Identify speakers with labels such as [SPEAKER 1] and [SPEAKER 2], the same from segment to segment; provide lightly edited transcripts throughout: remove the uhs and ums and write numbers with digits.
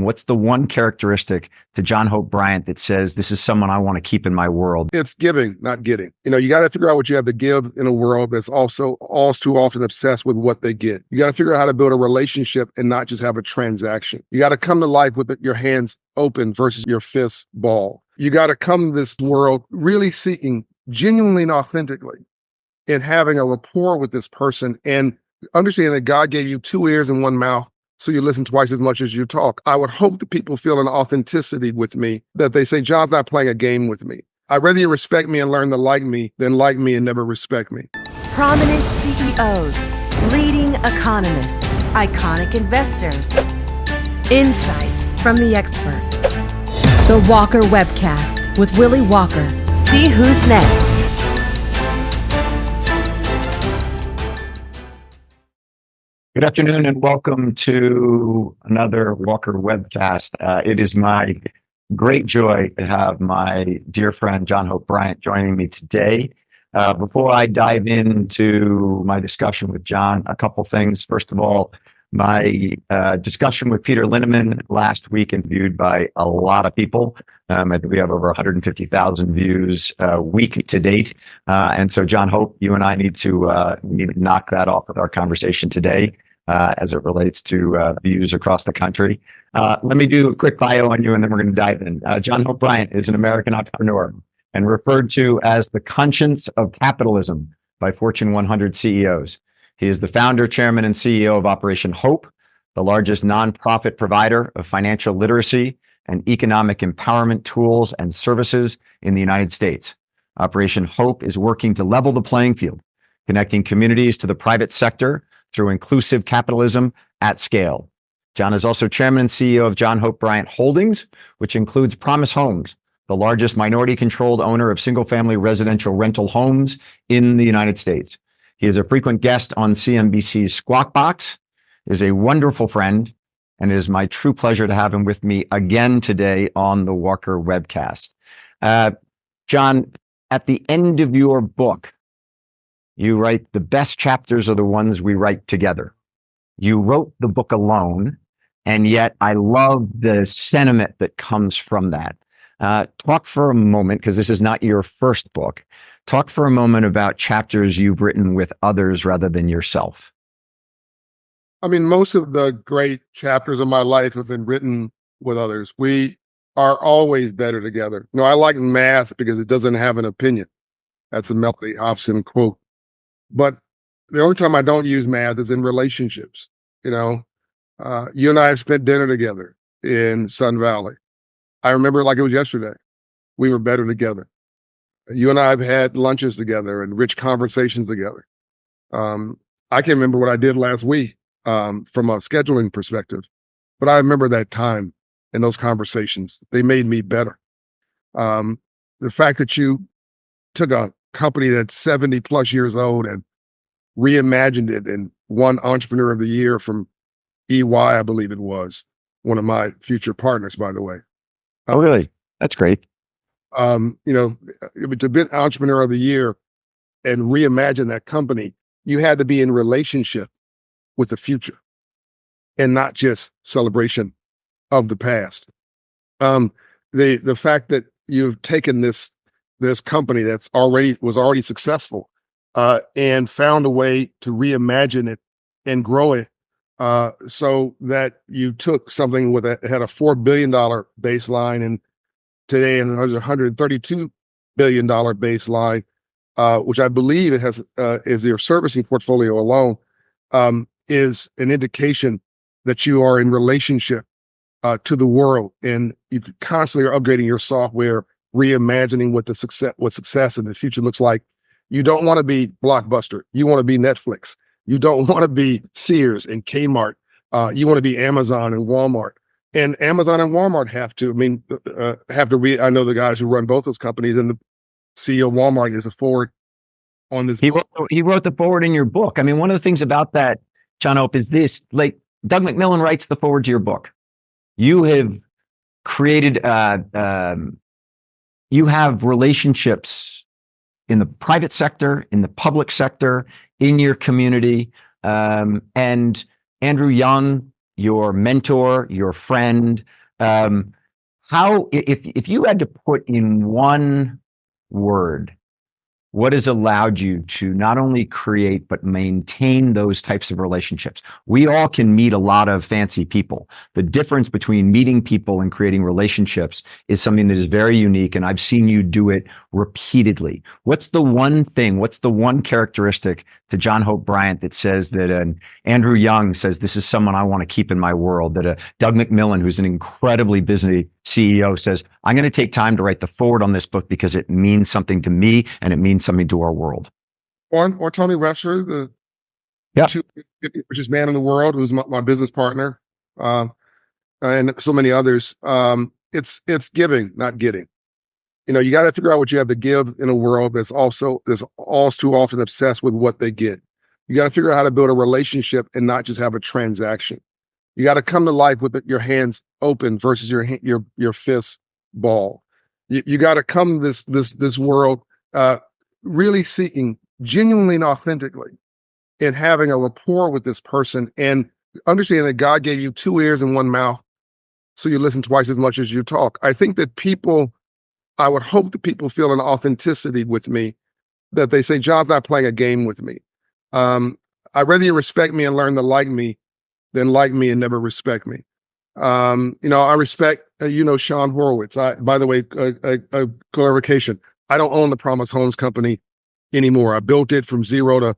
[SPEAKER 1] What's the one characteristic to John Hope Bryant that says this is someone I want to keep in my world?
[SPEAKER 2] It's giving, not getting. You got to figure out what you have to give in a world that's also all too often obsessed with what they get. You got to figure out how to build a relationship and not just have a transaction. You got to come to life with your hands open versus your fists balled. You got to come to this world really seeking genuinely and authentically and having a rapport with this person and understanding that God gave you 2 ears and 1 mouth so you listen twice as much as you talk. I would hope that people feel an authenticity with me, that they say, John's not playing a game with me. I'd rather you respect me and learn to like me than like me and never respect me.
[SPEAKER 3] Prominent CEOs, leading economists, iconic investors, insights from the experts. The Walker Webcast with Willy Walker. See who's next.
[SPEAKER 1] Good afternoon and welcome to another Walker Webcast. It is my great joy to have my dear friend John Hope Bryant joining me today. Before I dive into my discussion with John, a couple things. First of all, my discussion with Peter Linneman last week and viewed by a lot of people. I think we have over 150,000 views week to date. And so, John Hope, you and I need to knock that off with our conversation today as it relates to views across the country. Let me do a quick bio on you, and then we're going to dive in. John Hope Bryant is an American entrepreneur and referred to as the conscience of capitalism by Fortune 100 CEOs. He is the founder, chairman, and CEO of Operation Hope, the largest nonprofit provider of financial literacy and economic empowerment tools and services in the United States. Operation Hope is working to level the playing field, connecting communities to the private sector through inclusive capitalism at scale. John is also chairman and CEO of John Hope Bryant Holdings, which includes Promise Homes, the largest minority-controlled owner of single-family residential rental homes in the United States. He is a frequent guest on CNBC's Squawk Box, is a wonderful friend, and it is my true pleasure to have him with me again today on the Walker Webcast. John, at the end of your book, you write, the best chapters are the ones we write together. You wrote the book alone, and yet I love the sentiment that comes from that. Talk for a moment, because this is not your first book. Talk for a moment about chapters you've written with others rather than yourself.
[SPEAKER 2] I mean, most of the great chapters of my life have been written with others. We are always better together. I like math because it doesn't have an opinion. That's a Melody Hobson quote. But the only time I don't use math is in relationships. You and I have spent dinner together in Sun Valley. I remember it like it was yesterday. We were better together. You and I have had lunches together and rich conversations together. I can't remember what I did last week from a scheduling perspective, but I remember that time and those conversations. They made me better. The fact that you took a company that's 70 plus years old and reimagined it and won Entrepreneur of the Year from EY, I believe it was, one of my future partners, by the way.
[SPEAKER 1] Oh, really? That's great.
[SPEAKER 2] To be Entrepreneur of the Year and reimagine that company, you had to be in relationship with the future and not just celebration of the past. The fact that you've taken this company that's was already successful and found a way to reimagine it and grow it so that you took something had a $4 billion baseline and today and there's a $132 billion baseline, which I believe it has, is your servicing portfolio alone, is an indication that you are in relationship to the world, and you constantly are upgrading your software, reimagining what success in the future looks like. You don't want to be Blockbuster. You want to be Netflix. You don't want to be Sears and Kmart. You want to be Amazon and Walmart. And Amazon and Walmart I know the guys who run both those companies, and the CEO of Walmart is a forward on this.
[SPEAKER 1] He wrote the forward in your book. I mean, one of the things about that, John Hope, is this, like Doug McMillan writes the forward to your book. You have created, you have relationships in the private sector, in the public sector, in your community. And Andrew Young, your mentor, your friend. How, if you had to put in one word, what has allowed you to not only create but maintain those types of relationships? We all can meet a lot of fancy people. The difference between meeting people and creating relationships is something that is very unique, and I've seen you do it repeatedly. What's the one thing, what's the one characteristic to John Hope Bryant that says that Andrew Young says this is someone I want to keep in my world, that Doug McMillan, who's an incredibly busy CEO, says, I'm going to take time to write the forward on this book because it means something to me and it means something to our world?
[SPEAKER 2] Or Tony Webster, the
[SPEAKER 1] Yeah.
[SPEAKER 2] richest man in the world, who's my business partner, and so many others. It's giving, not getting. You got to figure out what you have to give in a world that's all too often obsessed with what they get. You got to figure out how to build a relationship and not just have a transaction. You got to come to life with your hands open versus your fists ball. You got to come to this world really seeking genuinely and authentically and having a rapport with this person and understanding that God gave you 2 ears and 1 mouth, so you listen twice as much as you talk. I think that I would hope that people feel an authenticity with me, that they say, John's not playing a game with me. I'd rather you respect me and learn to like me than like me and never respect me. I respect, Sean Horowitz. By the way, a clarification, I don't own the Promise Homes Company anymore. I built it from zero to,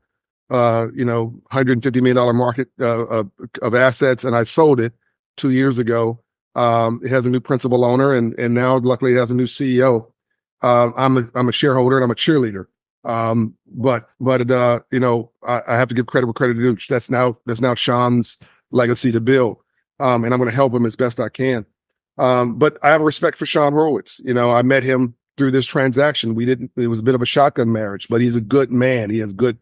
[SPEAKER 2] $150 million market of assets, and I sold it 2 years ago. It has a new principal owner, and now luckily it has a new CEO. I'm a shareholder and I'm a cheerleader. But I have to give credit where credit is due. That's now Sean's legacy to build. And I'm going to help him as best I can. But I have a respect for Sean Horowitz. I met him through this transaction. It was a bit of a shotgun marriage, but he's a good man. He has good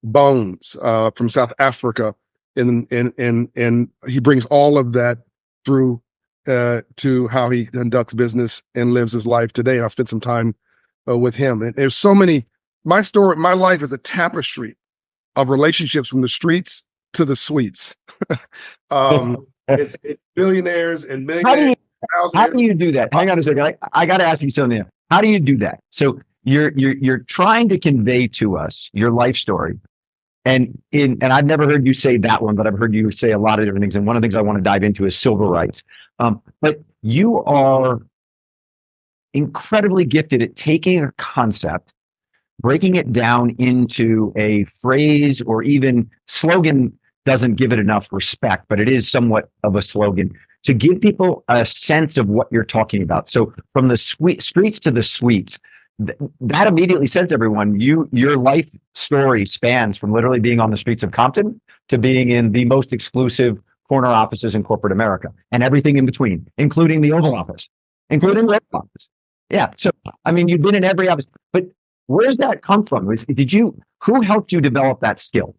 [SPEAKER 2] bones, from South Africa. And he brings all of that through to how he conducts business and lives his life today. And I've spent some time with him. And there's so many. My life is a tapestry of relationships from the streets to the suites. It's billionaires and millionaires.
[SPEAKER 1] How do you do that? Hang on a second. I got to ask you something. How do you do that? So you're trying to convey to us your life story. And I've never heard you say that one, but I've heard you say a lot of different things. And one of the things I want to dive into is civil rights. But you are incredibly gifted at taking a concept, breaking it down into a phrase or even slogan. Doesn't give it enough respect, but it is somewhat of a slogan to give people a sense of what you're talking about. So from the streets to the suites, that immediately says to everyone, your life story spans from literally being on the streets of Compton to being in the most exclusive corner offices in corporate America and everything in between, including the Oval Office, including the Red Office. Yeah. So, you've been in every office, but where's that come from? Who helped you develop that skill?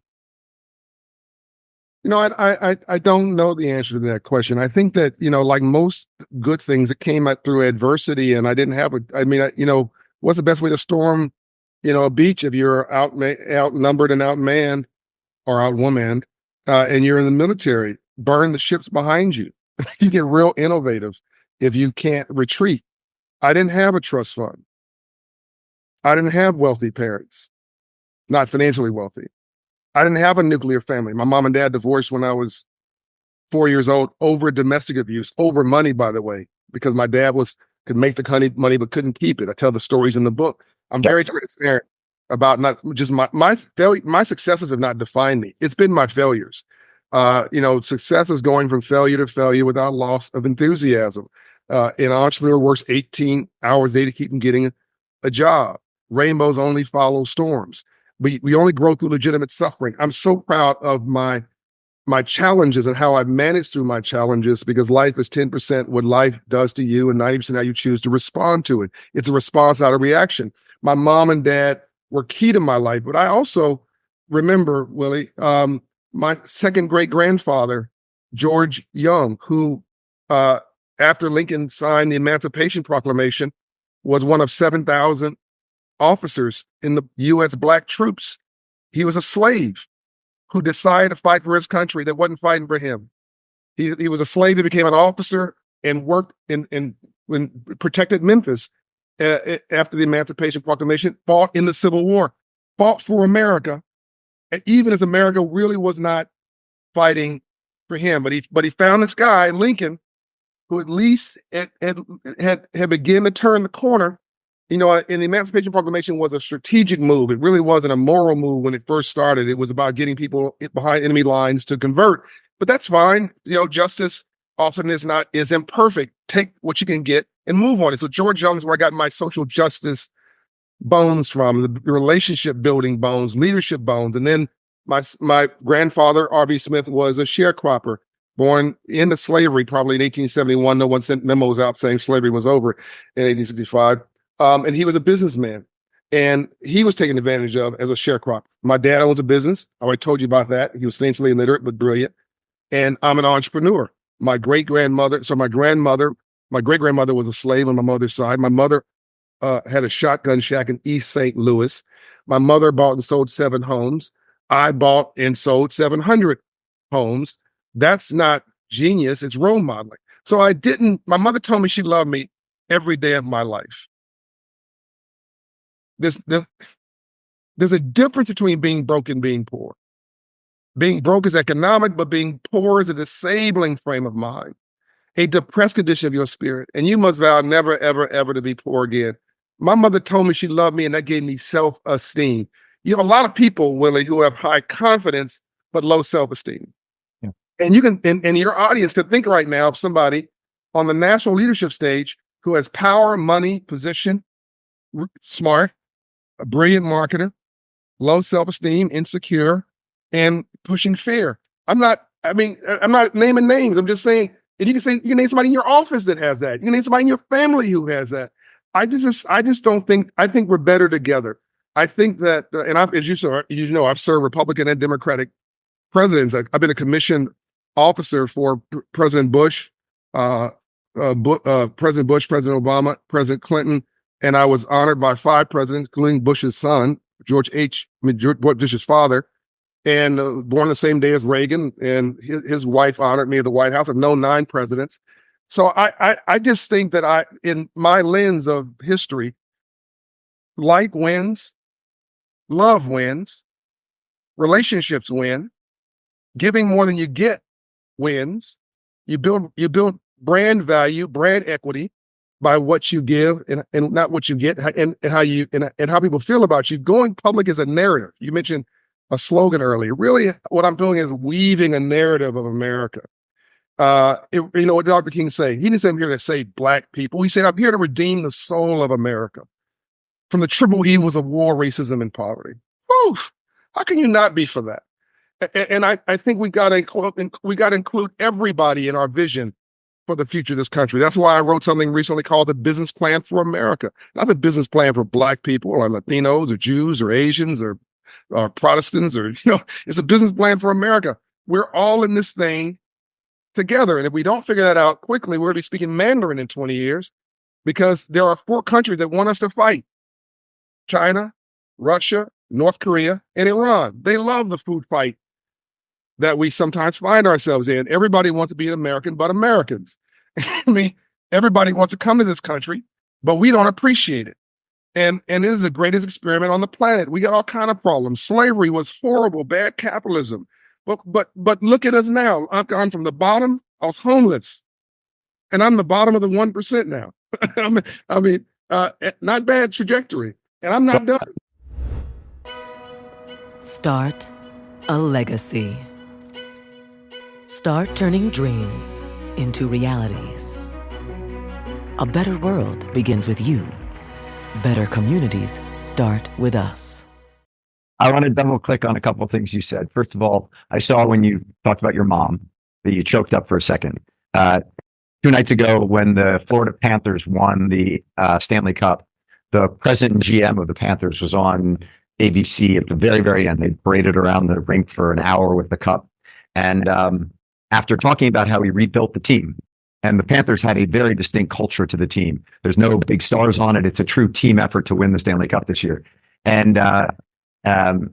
[SPEAKER 2] I don't know the answer to that question. I think that, like most good things, it came out through adversity, and I didn't have what's the best way to storm, a beach if you're outnumbered and outmanned or outwomaned, and you're in the military? Burn the ships behind you. You get real innovative if you can't retreat. I didn't have a trust fund. I didn't have wealthy parents, not financially wealthy. I didn't have a nuclear family. My mom and dad divorced when I was 4 years old over domestic abuse, over money, by the way, because my dad could make the money but couldn't keep it. I tell the stories in the book. I'm very transparent about not just my successes have not defined me. It's been my failures. Success is going from failure to failure without loss of enthusiasm. An entrepreneur works 18 hours a day to keep from getting a job. Rainbows only follow storms. We only grow through legitimate suffering. I'm so proud of my challenges and how I've managed through my challenges, because life is 10% what life does to you and 90% how you choose to respond to it. It's a response, not a reaction. My mom and dad were key to my life, but I also remember, Willie, my second great grandfather, George Young, who, after Lincoln signed the Emancipation Proclamation, was one of 7,000 officers in the U.S. Black troops. He was a slave who decided to fight for his country that wasn't fighting for him. He was a slave that became an officer and worked in when protected Memphis after the Emancipation Proclamation, fought in the Civil War, fought for America, and even as America really was not fighting for him. But he found this guy, Lincoln, who at least had begun to turn the corner. And the Emancipation Proclamation was a strategic move. It really wasn't a moral move when it first started. It was about getting people behind enemy lines to convert. But that's fine. Justice often is imperfect. Take what you can get and move on it. So George Young is where I got my social justice bones from, the relationship building bones, leadership bones. And then my grandfather, R.B. Smith, was a sharecropper, born into slavery probably in 1871. No one sent memos out saying slavery was over in 1865. And he was a businessman, and he was taken advantage of as a sharecropper. My dad owns a business. I already told you about that. He was financially illiterate, but brilliant. And I'm an entrepreneur. My great-grandmother was a slave on my mother's side. My mother had a shotgun shack in East St. Louis. My mother bought and sold 7 homes. I bought and sold 700 homes. That's not genius. It's role modeling. So my mother told me she loved me every day of my life. There's a difference between being broke and being poor. Being broke is economic, but being poor is a disabling frame of mind, a depressed condition of your spirit. And you must vow never, ever, ever to be poor again. My mother told me she loved me, and that gave me self-esteem. You have a lot of people, Willie, who have high confidence, but low self-esteem. Yeah. And you can, and your audience to think right now of somebody on the national leadership stage who has power, money, position, smart, a brilliant marketer, low self-esteem, insecure, and pushing fear. I'm not naming names. I'm just saying, and you can name somebody in your office that has that. You can name somebody in your family who has that. I just don't think, I think we're better together. I think that, and as you know, I've served Republican and Democratic presidents. I've been a commissioned officer for President Bush, President Obama, President Clinton, and I was honored by 5 presidents, including Bush's son, George Bush's father, and born the same day as Reagan, and his wife honored me at the White House. I've known 9 presidents. So I just think that in my lens of history, like wins, love wins, relationships win, giving more than you get wins. You build brand value, brand equity by what you give and not what you get, and how people feel about you. Going public is a narrative. You mentioned a slogan earlier. Really, what I'm doing is weaving a narrative of America. What did Dr. King say? He didn't say I'm here to save Black people. He said I'm here to redeem the soul of America from the triple evils of war, racism, and poverty. Oof, how can you not be for that? And I think we got to include everybody in our vision for the future of this country. That's why I wrote something recently called the Business Plan for America. Not the business plan for Black people or Latinos or Jews or Asians or Protestants it's a business plan for America. We're all in this thing together. And if we don't figure that out quickly, we're going to be speaking Mandarin in 20 years because there are 4 countries that want us to fight: China, Russia, North Korea, and Iran. They love the food fight that we sometimes find ourselves in. Everybody wants to be an American, but Americans. Everybody wants to come to this country, but we don't appreciate it. And it is the greatest experiment on the planet. We got all kind of problems. Slavery was horrible, bad capitalism. But look at us now. I've gone from the bottom. I was homeless, and I'm the bottom of the 1% now. Not bad trajectory, and I'm not done.
[SPEAKER 3] Start a legacy. Start turning dreams into realities. A better world begins with you. Better communities start with us.
[SPEAKER 1] I want to double click on a couple of things you said. First of all, I saw when you talked about your mom that you choked up for a second. 2 nights ago, when the Florida Panthers won the Stanley Cup, the president and GM of the Panthers was on ABC at the very, very end. They paraded around the rink for an hour with the cup. And after talking about how he rebuilt the team, and the Panthers had a very distinct culture to the team. There's no big stars on it. It's a true team effort to win the Stanley Cup this year. And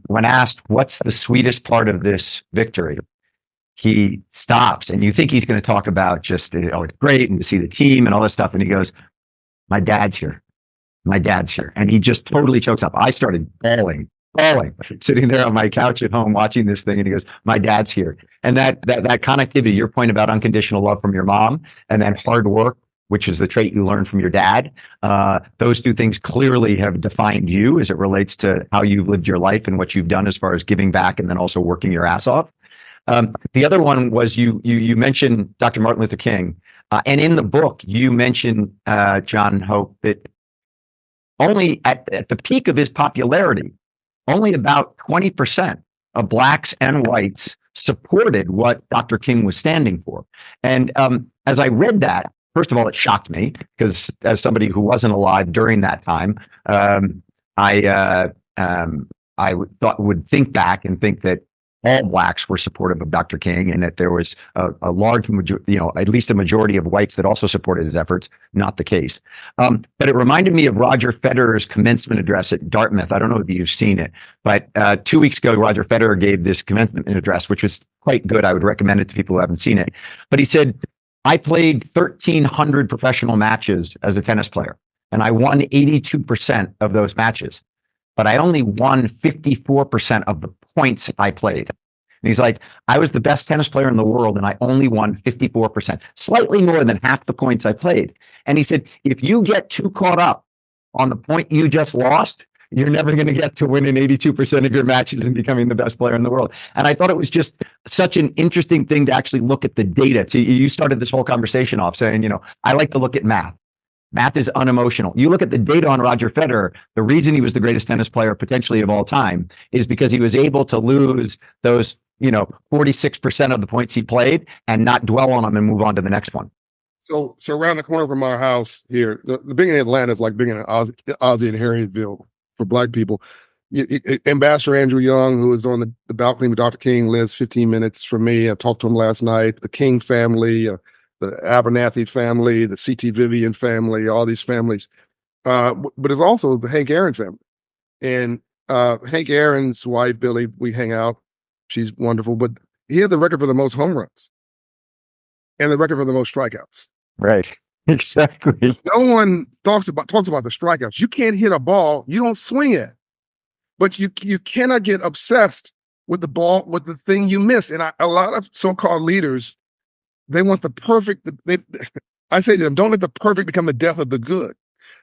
[SPEAKER 1] when asked, what's the sweetest part of this victory? he stops, and you think he's going to talk about just, oh, it's great and to see the team and all this stuff. And he goes, my dad's here. My dad's here. And he just totally chokes up. I started bawling, sitting there on my couch at home watching this thing. And he goes, my dad's here. And that connectivity, your point about unconditional love from your mom and then hard work, which is the trait you learned from your dad. Those two things clearly have defined you as it relates to how you've lived your life and what you've done as far as giving back and then also working your ass off. The other one was you mentioned Dr. Martin Luther King. And in the book, you mentioned, John Hope, that only at the peak of his popularity, only about 20% of blacks and whites supported what Dr. King was standing for. And as I read that, first of all, it shocked me because as somebody who wasn't alive during that time, I would think back and think that all blacks were supportive of Dr. King and that there was a large majority, at least a majority of whites that also supported his efforts. Not the case. But it reminded me of Roger Federer's commencement address at Dartmouth. I don't know if you've seen it, but 2 weeks ago, Roger Federer gave this commencement address, which was quite good. I would recommend it to people who haven't seen it. But he said, I played 1,300 professional matches as a tennis player, and I won 82% of those matches. But I only won 54% of the points I played. And he's like, I was the best tennis player in the world, and I only won 54%, slightly more than half the points I played. And he said, if you get too caught up on the point you just lost, you're never going to get to winning 82% of your matches and becoming the best player in the world. And I thought it was just such an interesting thing to actually look at the data. You started this whole conversation off saying, I like to look at math. Math is unemotional. You look at the data on Roger Federer, the reason he was the greatest tennis player potentially of all time is because he was able to lose those, 46% of the points he played and not dwell on them and move on to the next one.
[SPEAKER 2] So around the corner from our house here, the being in Atlanta is like being in Ozzie and Harrietville for Black people. Ambassador Andrew Young, who is on the balcony with Dr. King, lives 15 minutes from me. I talked to him last night. The King family, the Abernathy family, the C.T. Vivian family, all these families. But it's also the Hank Aaron family. And Hank Aaron's wife, Billy, we hang out. She's wonderful. But he had the record for the most home runs and the record for the most strikeouts.
[SPEAKER 1] Right. Exactly.
[SPEAKER 2] No one talks about the strikeouts. You can't hit a ball, you don't swing it. But you cannot get obsessed with the ball, with the thing you miss. And a lot of so-called leaders, they want the perfect. I say to them, don't let the perfect become the death of the good.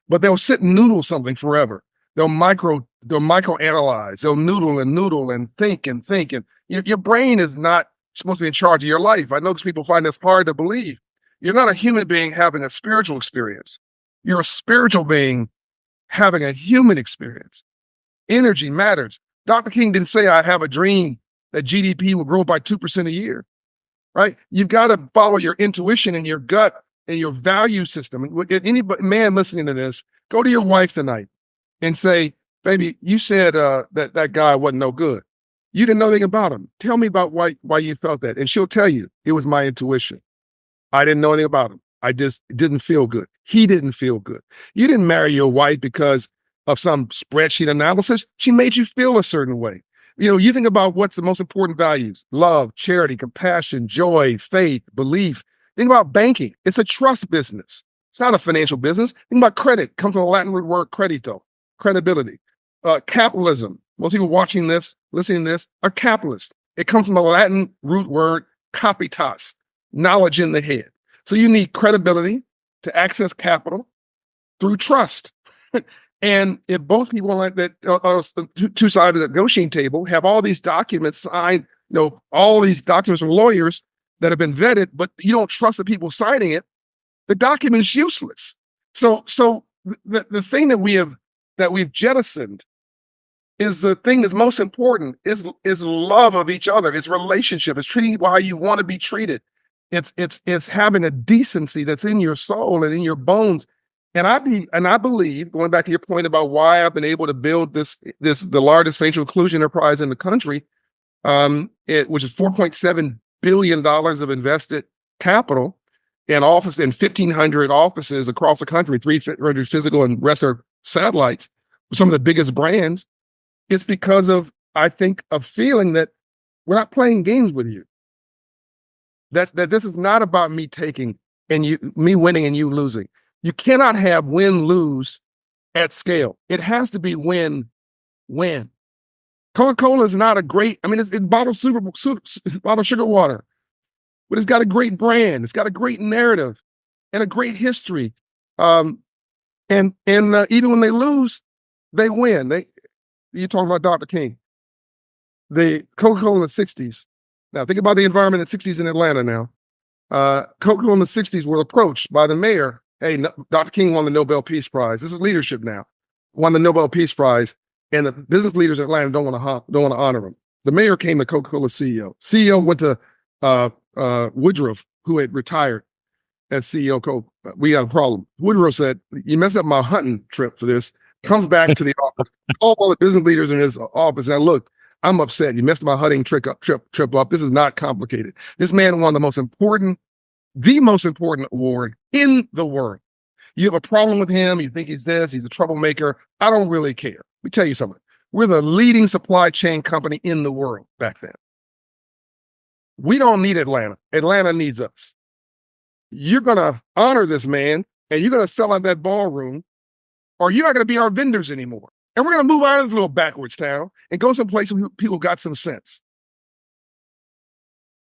[SPEAKER 2] But they'll sit and noodle something forever. They'll microanalyze. They'll noodle and think. And your brain is not supposed to be in charge of your life. I know these people find this hard to believe. You're not a human being having a spiritual experience. You're a spiritual being having a human experience. Energy matters. Dr. King didn't say, I have a dream that GDP will grow by 2% a year. Right? You've got to follow your intuition and your gut and your value system. Any man listening to this, go to your wife tonight and say, baby, you said that guy wasn't no good. You didn't know anything about him. Tell me about why you felt that. And she'll tell you, it was my intuition. I didn't know anything about him. I just didn't feel good. He didn't feel good. You didn't marry your wife because of some spreadsheet analysis. She made you feel a certain way. You think about what's the most important values: love, charity, compassion, joy, faith, belief. Think about banking. It's a trust business. It's not a financial business. Think about credit. It comes from the Latin root word credito, credibility. Capitalism. Most people watching this, listening to this, are capitalists. It comes from the Latin root word capitas, knowledge in the head. So you need credibility to access capital through trust. And if both people like that, two sides of the negotiating table, have all these documents signed, all these documents from lawyers that have been vetted, but you don't trust the people signing it, the document is useless. So the thing that we've jettisoned is the thing that's most important is love of each other. It's relationship. It's treating people how you want to be treated. It's having a decency that's in your soul and in your bones. And I believe, going back to your point about why I've been able to build the largest financial inclusion enterprise in the country, which is $4.7 billion of invested capital in 1,500 offices across the country, 300 physical and rest are satellites, some of the biggest brands. It's because of, I think, a feeling that we're not playing games with you. that this is not about me taking and me winning and you losing. You cannot have win-lose at scale. It has to be win-win. Coca-Cola is not a great, it's bottled sugar water, but it's got a great brand. It's got a great narrative and a great history. And even when they lose, they win. You're talking about Dr. King. The Coca-Cola in the 60s. Now, think about the environment in the 60s in Atlanta now. Coca-Cola in the 60s were approached by the mayor. Hey, Dr. King won the Nobel Peace Prize. This is leadership now. Won the Nobel Peace Prize, and the business leaders in Atlanta don't want to honor him. The mayor came to Coca-Cola CEO. CEO went to Woodruff, who had retired as CEO. We got a problem. Woodruff said, "You messed up my hunting trip for this." Comes back to the office. All the business leaders in his office. Now, look, I'm upset. You messed my hunting trip up. This is not complicated. This man won the most important award in the world. You have a problem with him. You think he's a troublemaker. I don't really care. Let me tell you something. We're the leading supply chain company in the world back then. We don't need Atlanta. Atlanta needs us. You're going to honor this man and you're going to sell out that ballroom, or you're not going to be our vendors anymore. And we're going to move out of this little backwards town and go someplace where people got some sense.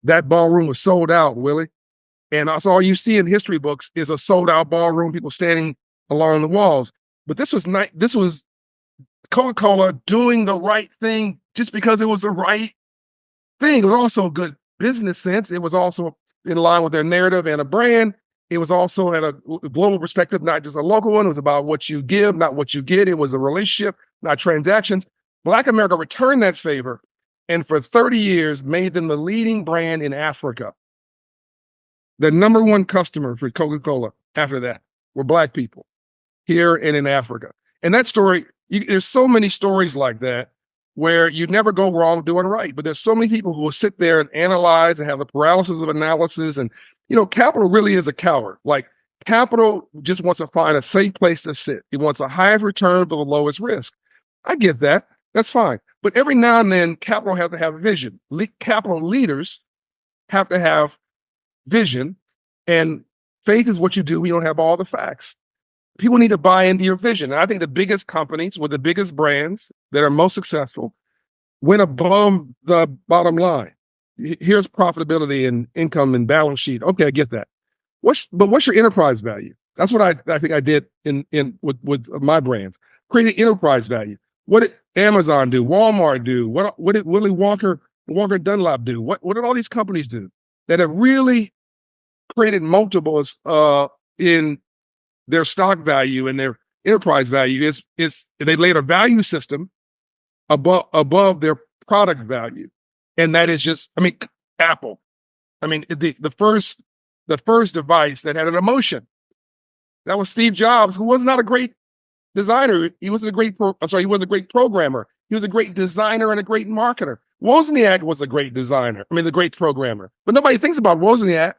[SPEAKER 2] That ballroom was sold out, Willie. And that's all you see in history books is a sold out ballroom, people standing along the walls. But this was Coca-Cola doing the right thing just because it was the right thing. It was also a good business sense. It was also in line with their narrative and a brand. It was also at a global perspective, not just a local one. It was about what you give, not what you get. It was a relationship, not transactions. Black America returned that favor and for 30 years made them the leading brand in Africa. The number one customer for Coca-Cola after that were Black people here and in Africa. And that story, there's so many stories like that where you never go wrong doing right. But there's so many people who will sit there and analyze and have the paralysis of analysis. And, capital really is a coward. Like, capital just wants to find a safe place to sit. It wants a highest return for the lowest risk. I get that. That's fine. But every now and then, capital has to have a vision. Capital leaders have to have vision, and faith is what you do when you don't have all the facts. People need to buy into your vision. And I think the biggest companies with the biggest brands that are most successful went above the bottom line. Here's profitability and income and balance sheet. Okay, I get that. But what's your enterprise value? That's what I think I did with my brands. Creating enterprise value. What did Amazon do? Walmart do? What did Willy Walker Dunlop do? What did all these companies do that have really created multiples in their stock value and their enterprise value? Is they laid a value system above their product value. And that is just, Apple. The first device that had an emotion. That was Steve Jobs, who was not a great designer. He wasn't a great programmer. He was a great designer and a great marketer. Wozniak was a great designer. The great programmer. But nobody thinks about Wozniak.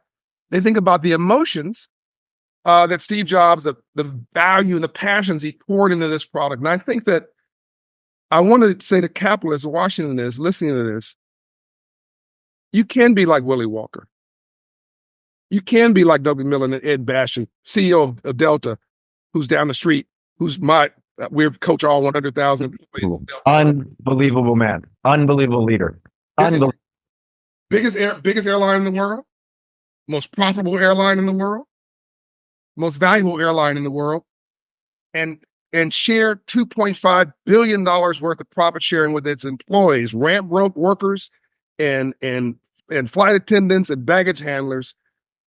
[SPEAKER 2] They think about the emotions that Steve Jobs, the value and the passions he poured into this product. And I think that I want to say to capitalists watching this, listening to this, you can be like Willy Walker. You can be like W. Miller and Ed Bastian, CEO of Delta, who's down the street, we coach all 100,000 employees.
[SPEAKER 1] Unbelievable man. Unbelievable leader.
[SPEAKER 2] Biggest airline in the world, most profitable airline in the world, most valuable airline in the world, and shared $2.5 billion worth of profit sharing with its employees, ramp rope workers and flight attendants and baggage handlers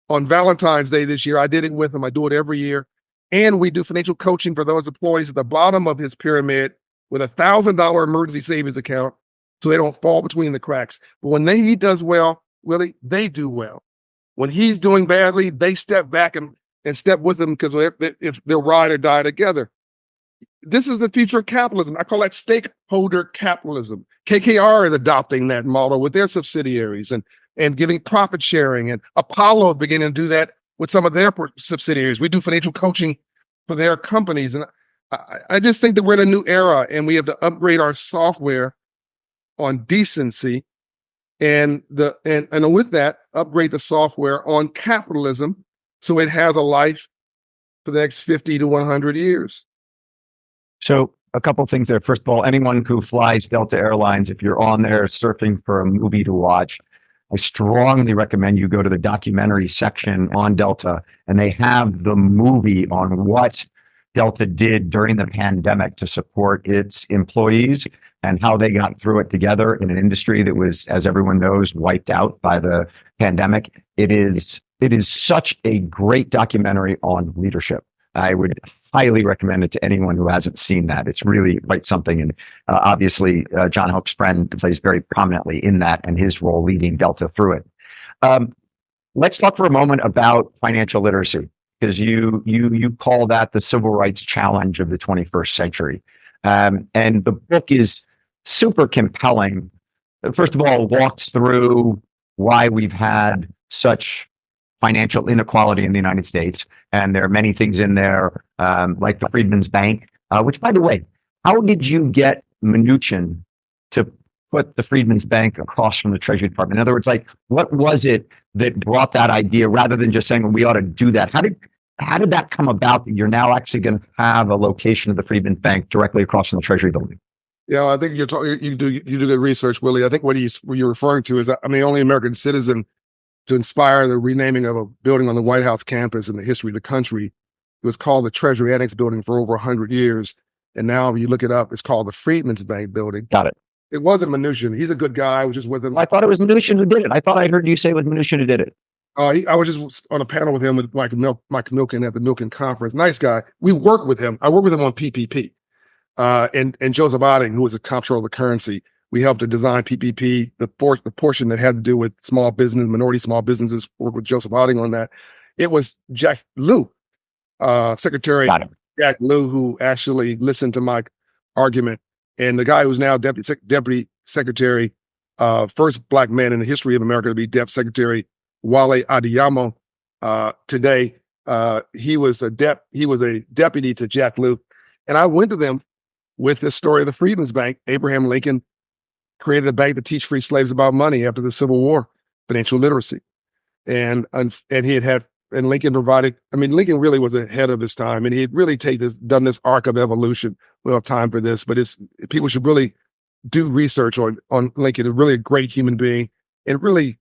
[SPEAKER 2] on Valentine's Day this year. I did it with them. I do it every year. And we do financial coaching for those employees at the bottom of his pyramid with $1,000 emergency savings account so they don't fall between the cracks. But when he does well, Willie, they do well. When he's doing badly, they step back and step with him because if they'll ride or die together. This is the future of capitalism. I call that stakeholder capitalism. KKR is adopting that model with their subsidiaries and giving profit sharing. And Apollo is beginning to do that with some of their subsidiaries. We do financial coaching for their companies. And I just think that we're in a new era and we have to upgrade our software on decency and with that, upgrade the software on capitalism so it has a life for the next 50 to 100 years.
[SPEAKER 1] So a couple things there. First of all, anyone who flies Delta Airlines, if you're on there surfing for a movie to watch, I strongly recommend you go to the documentary section on Delta, and they have the movie on what Delta did during the pandemic to support its employees and how they got through it together in an industry that was, as everyone knows, wiped out by the pandemic. It is such a great documentary on leadership. I would highly recommend it to anyone who hasn't seen that. It's really quite something. And obviously, John Hope's friend plays very prominently in that and his role leading Delta through it. Let's talk for a moment about financial literacy, because you call that the civil rights challenge of the 21st century. And the book is super compelling. First of all, walks through why we've had such financial inequality in the United States. And there are many things in there, like the Freedman's Bank, which, by the way, how did you get Mnuchin to put the Freedman's Bank across from the Treasury Department? In other words, like, what was it that brought that idea rather than just saying, well, we ought to do that? How did that come about that you're now actually going to have a location of the Freedman's Bank directly across from the Treasury building?
[SPEAKER 2] Yeah, I think you do good research, Willie. I think what you're referring to is I'm the only American citizen to inspire the renaming of a building on the White House campus in the history of the country. It was called the Treasury Annex Building for over 100 years. And now if you look it up, it's called the Freedman's Bank Building.
[SPEAKER 1] Got it.
[SPEAKER 2] It wasn't Mnuchin. He's a good guy. I was just with him.
[SPEAKER 1] I thought it was Mnuchin who did it. I thought I heard you say it was Mnuchin who did it.
[SPEAKER 2] I was just on a panel with him with Mike Milken at the Milken Conference. Nice guy. We worked with him. I worked with him on PPP. And Joseph Otting, who was a comptroller of the currency, we helped to design PPP, the portion that had to do with small business, minority small businesses, worked with Joseph Otting on that. It was Jack Lew, Secretary Jack Lew, who actually listened to my argument. And the guy who's now Deputy Secretary, first Black man in the history of America to be Deputy Secretary, Wale Adeyemo, today, he was a deputy to Jack Lew. And I went to them with this story of the Freedman's Bank. Abraham Lincoln created a bank to teach free slaves about money after the Civil War, financial literacy. And Lincoln provided, Lincoln really was ahead of his time, and he had really done this arc of evolution. We don't have time for this, but people should really do research on Lincoln. He's really a great human being and really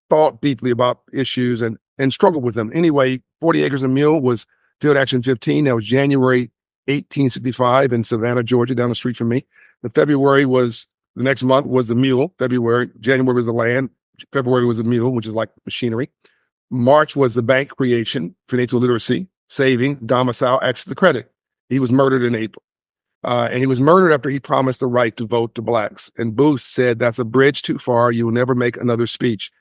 [SPEAKER 2] thought deeply about issues and struggled with them. Anyway, 40 Acres and a Mule was Field Action 15. That was January 1865 in Savannah, Georgia, down the street from me. The next month was the mule. January was the land. February was the mule, which is like machinery. March was the bank creation, financial literacy, saving, domicile, access to credit. He was murdered in April. And he was murdered after he promised the right to vote to Blacks. And Booth said, that's a bridge too far. You will never make another speech.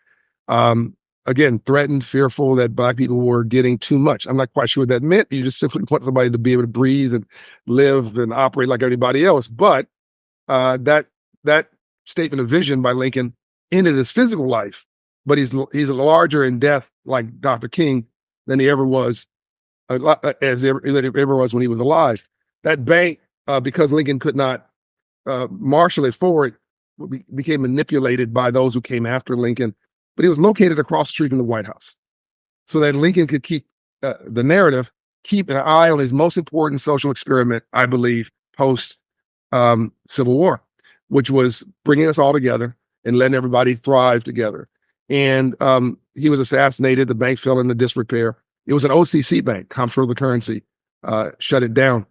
[SPEAKER 2] Again, threatened, fearful that Black people were getting too much. I'm not quite sure what that meant. You just simply want somebody to be able to breathe and live and operate like everybody else. But that statement of vision by Lincoln ended his physical life, but he's larger in death, like Dr. King, than he ever was, ever was when he was alive. That bank, because Lincoln could not marshal it forward, became manipulated by those who came after Lincoln. But it was located across the street from the White House, so that Lincoln could keep the narrative, keep an eye on his most important social experiment, I believe, post Civil War, which was bringing us all together and letting everybody thrive together. And he was assassinated. The bank fell into disrepair. It was an OCC bank, comptroller of the currency, shut it down.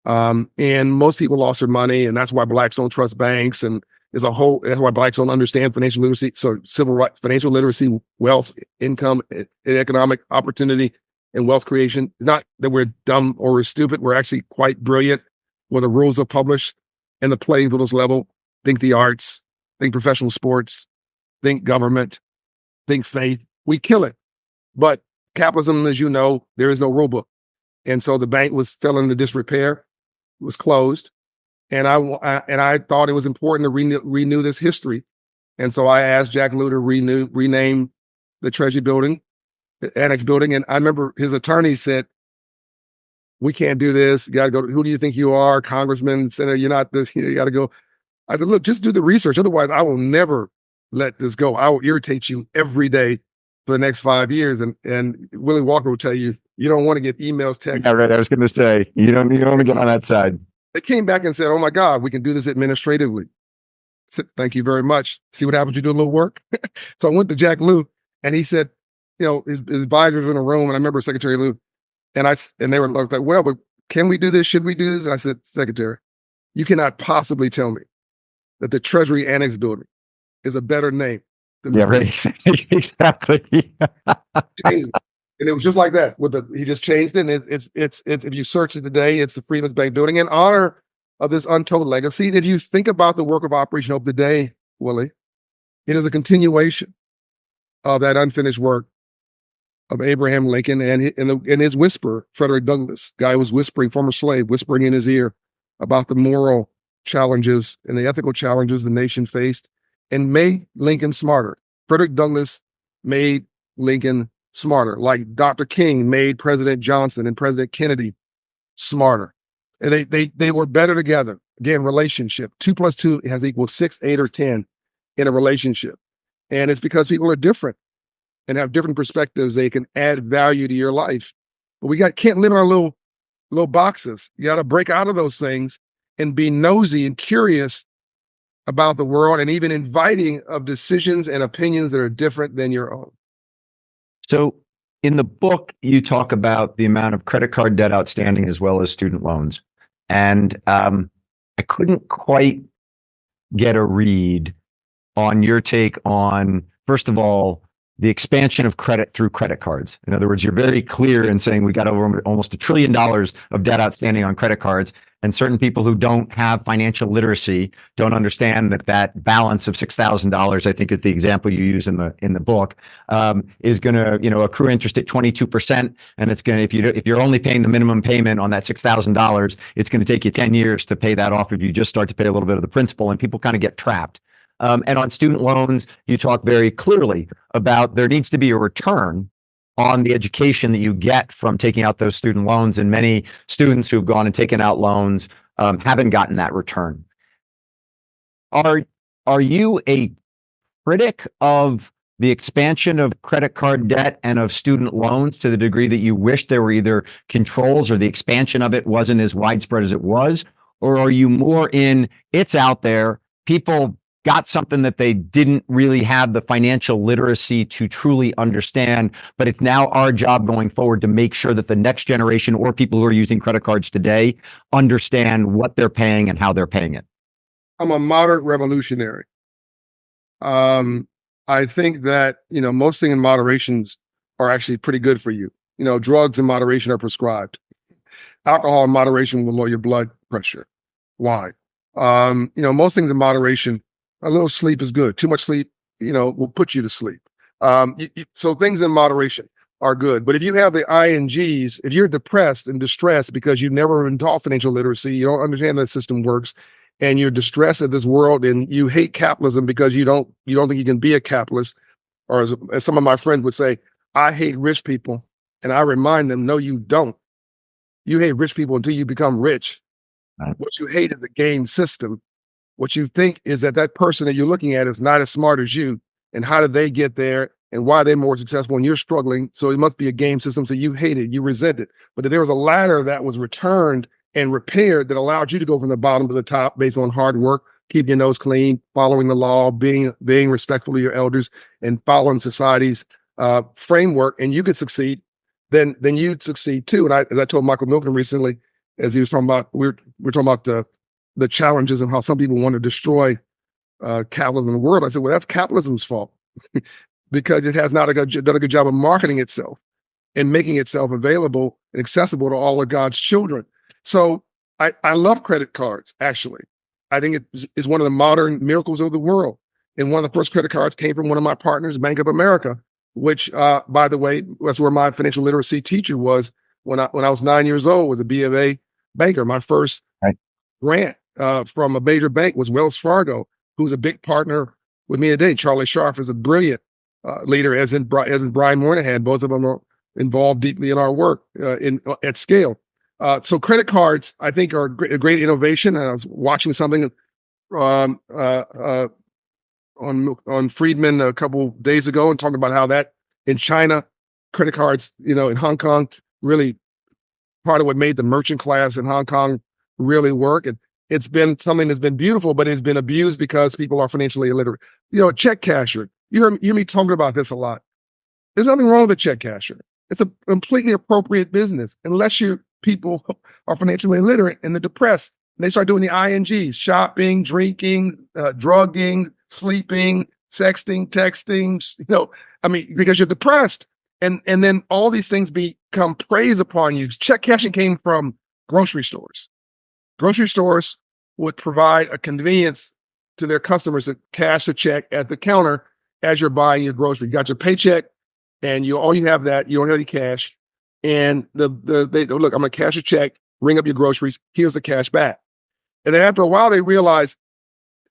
[SPEAKER 2] And most people lost their money, and that's why Blacks don't trust banks. And that's why Blacks don't understand financial literacy. So civil rights, financial literacy, wealth, income, and economic opportunity, and wealth creation. Not that we're dumb or we're stupid. We're actually quite brilliant when the rules are published and the playing field is level. Think the arts, think professional sports, think government, think faith. We kill it. But capitalism, as you know, there is no rule book. And so the bank fell into disrepair, was closed. And I thought it was important to renew this history. And so I asked Jack Lew to rename the Treasury building, the Annex building. And I remember his attorney said, we can't do this. You got to go. Who do you think you are? Congressman, senator, you're not this. You got to go. I said, look, just do the research. Otherwise, I will never let this go. I will irritate you every day for the next 5 years. And Willie Walker will tell you, you don't want to get emails, text.
[SPEAKER 1] Yeah, right. I was going to say, you don't want to get on that side.
[SPEAKER 2] They came back and said, oh my God, we can do this administratively. I said, thank you very much. See what happens? You do a little work. So I went to Jack Lew, and he said, his advisors were in a room, and I remember Secretary Lew, and they were like, well, but can we do this? Should we do this? And I said, Secretary, you cannot possibly tell me that the Treasury Annex Building is a better name than
[SPEAKER 1] right. Exactly.
[SPEAKER 2] And it was just like that. He just changed it. And it's if you search it today, it's the Freedman's Bank Building in honor of this untold legacy. If you think about the work of Operation Hope today, Willie, it is a continuation of that unfinished work of Abraham Lincoln and his whisperer, Frederick Douglass. Guy was whispering, former slave, whispering in his ear about the moral challenges and the ethical challenges the nation faced, and made Lincoln smarter. Frederick Douglass made Lincoln smarter, like Dr. King made President Johnson and President Kennedy smarter. And they were better together. Again, relationship. 2 + 2 has equal 6, 8, or 10 in a relationship. And it's because people are different and have different perspectives. They can add value to your life. But can't live in our little boxes. You got to break out of those things and be nosy and curious about the world, and even inviting of decisions and opinions that are different than your own.
[SPEAKER 1] So in the book, you talk about the amount of credit card debt outstanding as well as student loans. And I couldn't quite get a read on your take on, first of all, the expansion of credit through credit cards. In other words, you're very clear in saying we got over almost $1 trillion of debt outstanding on credit cards. And certain people who don't have financial literacy don't understand that balance of $6,000, I think is the example you use in the book, is going to, accrue interest at 22%. And it's going to, if you're only paying the minimum payment on that $6,000, it's going to take you 10 years to pay that off if you just start to pay a little bit of the principal, and people kind of get trapped. And on student loans, you talk very clearly about there needs to be a return on the education that you get from taking out those student loans. And many students who've gone and taken out loans haven't gotten that return. Are you a critic of the expansion of credit card debt and of student loans to the degree that you wish there were either controls or the expansion of it wasn't as widespread as it was? Or are you more in, it's out there, people got something that they didn't really have the financial literacy to truly understand, but it's now our job going forward to make sure that the next generation or people who are using credit cards today understand what they're paying and how they're paying it?
[SPEAKER 2] I'm a moderate revolutionary. I think that, most things in moderations are actually pretty good for you. Drugs in moderation are prescribed. Alcohol in moderation will lower your blood pressure. Wine. Most things in moderation. A little sleep is good. Too much sleep, will put you to sleep. So things in moderation are good. But if you have the INGs, if you're depressed and distressed because you've never been taught financial literacy, you don't understand how the system works, and you're distressed at this world, and you hate capitalism because you don't think you can be a capitalist, or as some of my friends would say, I hate rich people, and I remind them, no, you don't. You hate rich people until you become rich. Right. What you hate is the game system. What you think is that person that you're looking at is not as smart as you, and how did they get there, and why they're more successful and you're struggling. So it must be a game system. So you hate it, you resent it. But there was a ladder that was returned and repaired that allowed you to go from the bottom to the top based on hard work, keeping your nose clean, following the law, being respectful to your elders, and following society's framework, and you could succeed. Then you'd succeed too. And as I told Michael Milken recently, as he was talking about, we're talking about the challenges and how some people want to destroy capitalism in the world. I said, well, that's capitalism's fault because it has not done a good job of marketing itself and making itself available and accessible to all of God's children. So I love credit cards, actually. I think it's one of the modern miracles of the world. And one of the first credit cards came from one of my partners, Bank of America, which, by the way, that's where my financial literacy teacher was when I was 9 years old, was a B of A banker. My first grant from a major bank was Wells Fargo, who's a big partner with me today. Charlie Scharf is a brilliant leader, as in Brian Moynihan. Both of them are involved deeply in our work at scale. So credit cards, I think, are a great innovation. And I was watching something on Freedman a couple days ago and talking about how that in China, credit cards, in Hong Kong, really part of what made the merchant class in Hong Kong really work. And it's been something that's been beautiful, but it's been abused because people are financially illiterate. A check casher, you hear me talking about this a lot. There's nothing wrong with a check casher. It's a completely appropriate business, unless your people are financially illiterate and they're depressed. And they start doing the INGs, shopping, drinking, drugging, sleeping, sexting, texting, because you're depressed. And then all these things become praise upon you. Check cashing came from grocery stores. Grocery stores would provide a convenience to their customers to cash a check at the counter as you're buying your grocery. You got your paycheck, and you have that. You don't have any cash. And they look, I'm going to cash a check, ring up your groceries. Here's the cash back. And then after a while, they realize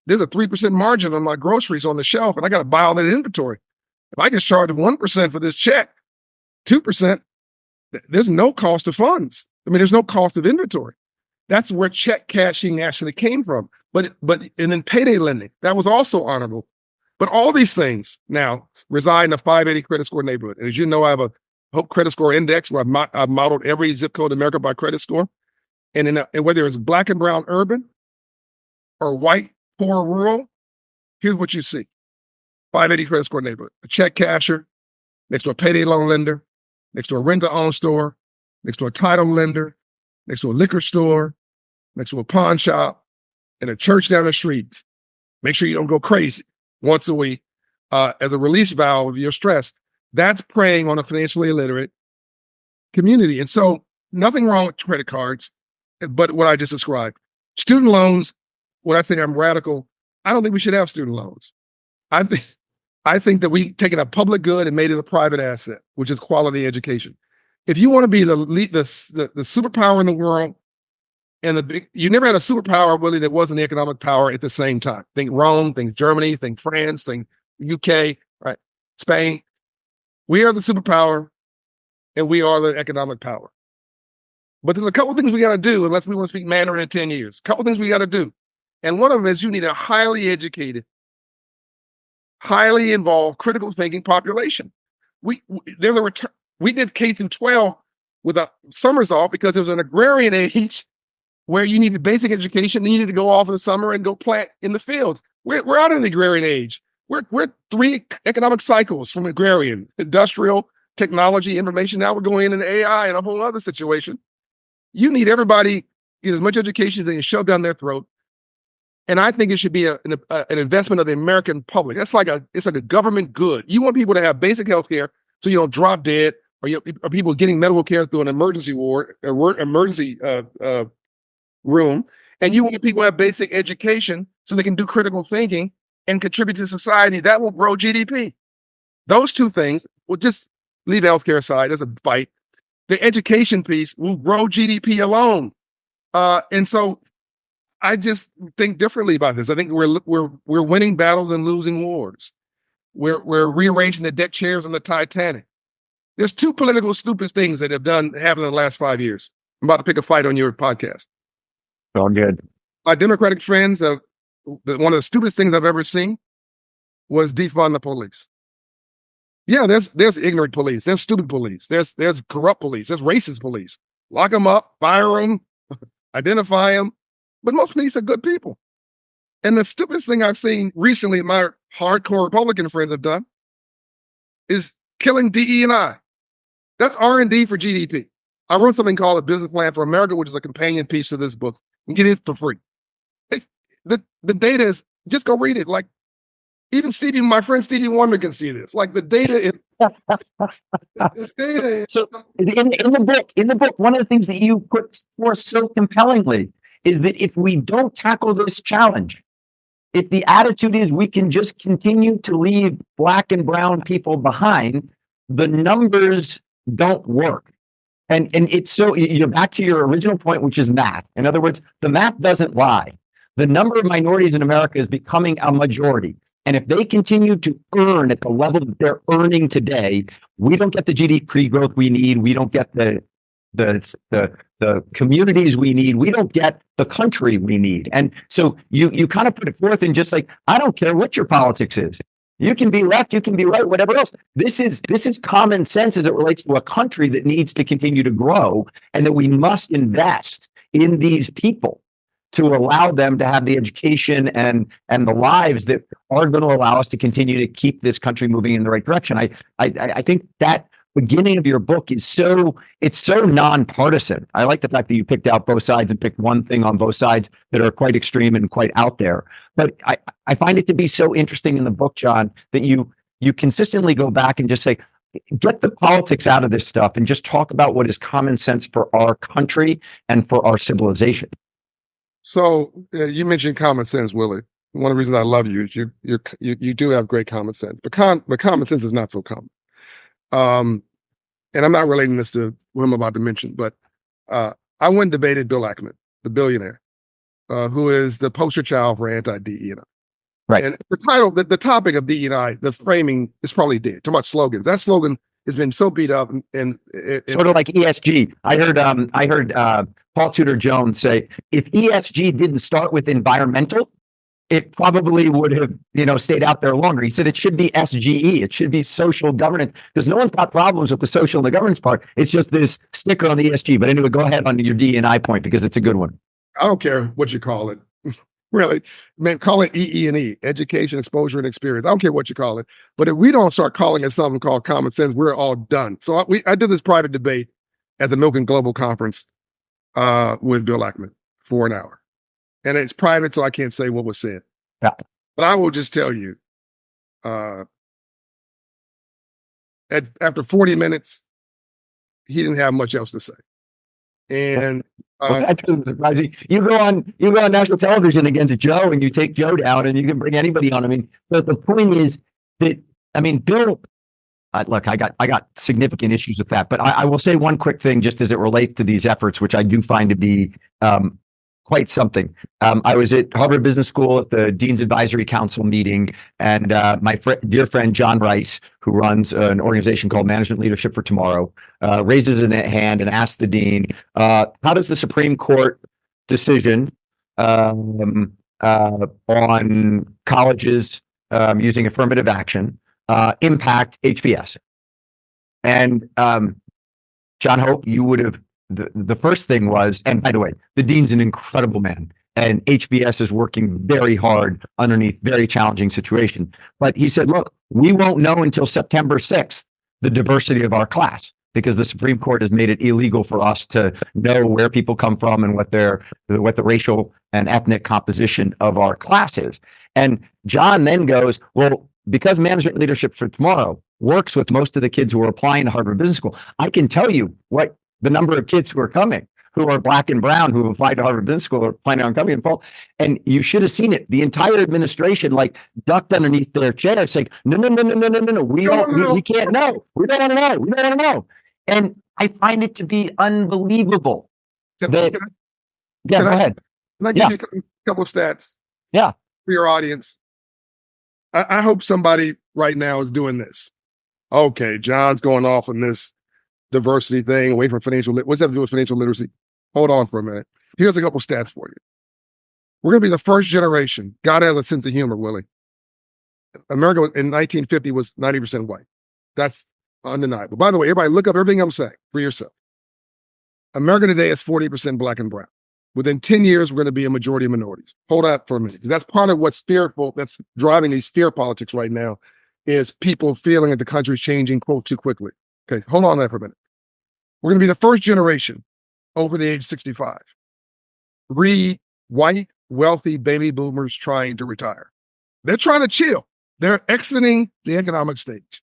[SPEAKER 2] there's a 3% margin on my groceries on the shelf, and I got to buy all that inventory. If I just charge 1% for this check, 2%, there's no cost of funds. There's no cost of inventory. That's where check cashing actually came from. But and then payday lending, that was also honorable. But all these things now reside in a 580 credit score neighborhood. And as you know, I have a Hope Credit Score Index where I've modeled every zip code in America by credit score. And whether it's black and brown urban or white, poor, rural, here's what you see. 580 credit score neighborhood, a check casher next to a payday loan lender, next to a rent-to-own store, next to a title lender, next to a liquor store, next to a pawn shop, and a church down the street. Make sure you don't go crazy once a week as a release valve if you're stressed. That's preying on a financially illiterate community. And so nothing wrong with credit cards, but what I just described. Student loans, when I say I'm radical, I don't think we should have student loans. I think that we've taken a public good and made it a private asset, which is quality education. If you want to be the superpower in the world, and you never had a superpower, Willy, that wasn't the economic power at the same time. Think Rome, think Germany, think France, think UK, right? Spain. We are the superpower, and we are the economic power. But there's a couple of things we got to do, unless we want to speak Mandarin in 10 years. A couple of things we got to do. And one of them is you need a highly educated, highly involved, critical thinking population. We did K through 12 with a summers off because it was an agrarian age where you needed basic education. You needed to go off in the summer and go plant in the fields. We're out of the agrarian age. We're 3 economic cycles from agrarian, industrial, technology, information. Now we're going into AI and a whole other situation. You need everybody get as much education as they can shove down their throat. And I think it should be an investment of the American public. It's like a government good. You want people to have basic health care so you don't drop dead, or people getting medical care through an emergency ward, emergency room. And you want people to have basic education so they can do critical thinking and contribute to society. That will grow GDP. Those two things, will just leave healthcare aside as a bite. The education piece will grow GDP alone. And so I just think differently about this. I think we're winning battles and losing wars. We're rearranging the deck chairs on the Titanic. There's 2 political stupid things that happened in the last 5 years. I'm about to pick a fight on your podcast.
[SPEAKER 1] All good.
[SPEAKER 2] My Democratic friends, one of the stupidest things I've ever seen was defund the police. Yeah, there's ignorant police, there's stupid police, there's corrupt police, there's racist police. Lock them up, fire them, identify them. But most police are good people. And the stupidest thing I've seen recently, my hardcore Republican friends have done, is killing DE&I. That's R&D for GDP. I wrote something called A Business Plan for America, which is a companion piece to this book. You can get it for free. The data is, just go read it. Like, even my friend Stevie Wonder can see this. Like, the data is. The data is.
[SPEAKER 1] So in the book, one of the things that you put forth so compellingly is that if we don't tackle this challenge, if the attitude is we can just continue to leave black and brown people behind, the numbers don't work. And it's so, you're back to your original point, which is math. In other words, the math doesn't lie. The number of minorities in America is becoming a majority. And if they continue to earn at the level that they're earning today, we don't get the GDP growth we need. We don't get the the communities we need. We don't get the country we need. And so you kind of put it forth in just like, I don't care what your politics is. You can be left, you can be right, whatever else. This is common sense as it relates to a country that needs to continue to grow, and that we must invest in these people to allow them to have the education and the lives that are going to allow us to continue to keep this country moving in the right direction. I think that beginning of your book is so nonpartisan. I like the fact that you picked out both sides and picked one thing on both sides that are quite extreme and quite out there. But I find it to be so interesting in the book, John, that you consistently go back and just say, get the politics out of this stuff and just talk about what is common sense for our country and for our civilization.
[SPEAKER 2] So you mentioned common sense, Willie. One of the reasons I love you is you do have great common sense, but common sense is not so common. And I'm not relating this to what I'm about to mention, but I went and debated Bill Ackman, the billionaire, who is the poster child for anti-DE&I.
[SPEAKER 1] Right.
[SPEAKER 2] And the title, the topic of DE&I, the framing is probably dead. Talking about slogans. That slogan has been so beat up and
[SPEAKER 1] sort of like ESG. I heard Paul Tudor Jones say, if ESG didn't start with environmental, it probably would have, stayed out there longer. He said it should be SGE. It should be social governance, because no one's got problems with the social and the governance part. It's just this sticker on the ESG. But anyway, go ahead on your D&I point, because it's a good one.
[SPEAKER 2] I don't care what you call it. Really, man, call it EE&E, education, exposure, and experience. I don't care what you call it. But if we don't start calling it something called common sense, we're all done. So I did this private debate at the Milken Global Conference with Bill Ackman for an hour. And it's private, so I can't say what was said.
[SPEAKER 1] Yeah.
[SPEAKER 2] But I will just tell you, after 40 minutes, he didn't have much else to say. And
[SPEAKER 1] that doesn't surprise me. You go on national television against Joe, and you take Joe down, and you can bring anybody on. I mean, the point is that, Bill. Look, I got significant issues with that, but I will say one quick thing just as it relates to these efforts, which I do find to be quite something. I was at Harvard Business School at the Dean's Advisory Council meeting, and my dear friend John Rice, who runs an organization called Management Leadership for Tomorrow, raises a hand and asks the dean, how does the Supreme Court decision on colleges using affirmative action impact HBS? And John Hope, you would have, the first thing was, and by the way, the dean's an incredible man, and HBS is working very hard underneath very challenging situation. But he said, look, we won't know until September 6th, the diversity of our class, because the Supreme Court has made it illegal for us to know where people come from and what the racial and ethnic composition of our class is. And John then goes, well, because Management Leadership for Tomorrow works with most of the kids who are applying to Harvard Business School, I can tell you what the number of kids who are coming, who are Black and brown, who have applied to Harvard Business School, are planning on coming in fall. And you should have seen it. The entire administration ducked underneath their chair, saying, no. We can't know. We don't want to know. We don't want to know. And I find it to be unbelievable.
[SPEAKER 2] Go
[SPEAKER 1] ahead.
[SPEAKER 2] Can I give you a couple of stats?
[SPEAKER 1] Yeah.
[SPEAKER 2] For your audience. I hope somebody right now is doing this. Okay, John's going off on this diversity thing away from financial. What's that have to do with financial literacy? Hold on for a minute. Here's a couple stats for you. We're going to be the first generation. God has a sense of humor, Willie. America in 1950 was 90% white. That's undeniable. By the way, everybody look up everything I'm saying for yourself. America today is 40% Black and brown. Within 10 years, we're going to be a majority of minorities. Hold up for a minute, because that's part of what's fearful, that's driving these fear politics right now, is people feeling that the country's changing, quote, too quickly. Okay, hold on there for a minute. We're going to be the first generation over the age 65. White, wealthy baby boomers trying to retire. They're trying to chill. They're exiting the economic stage.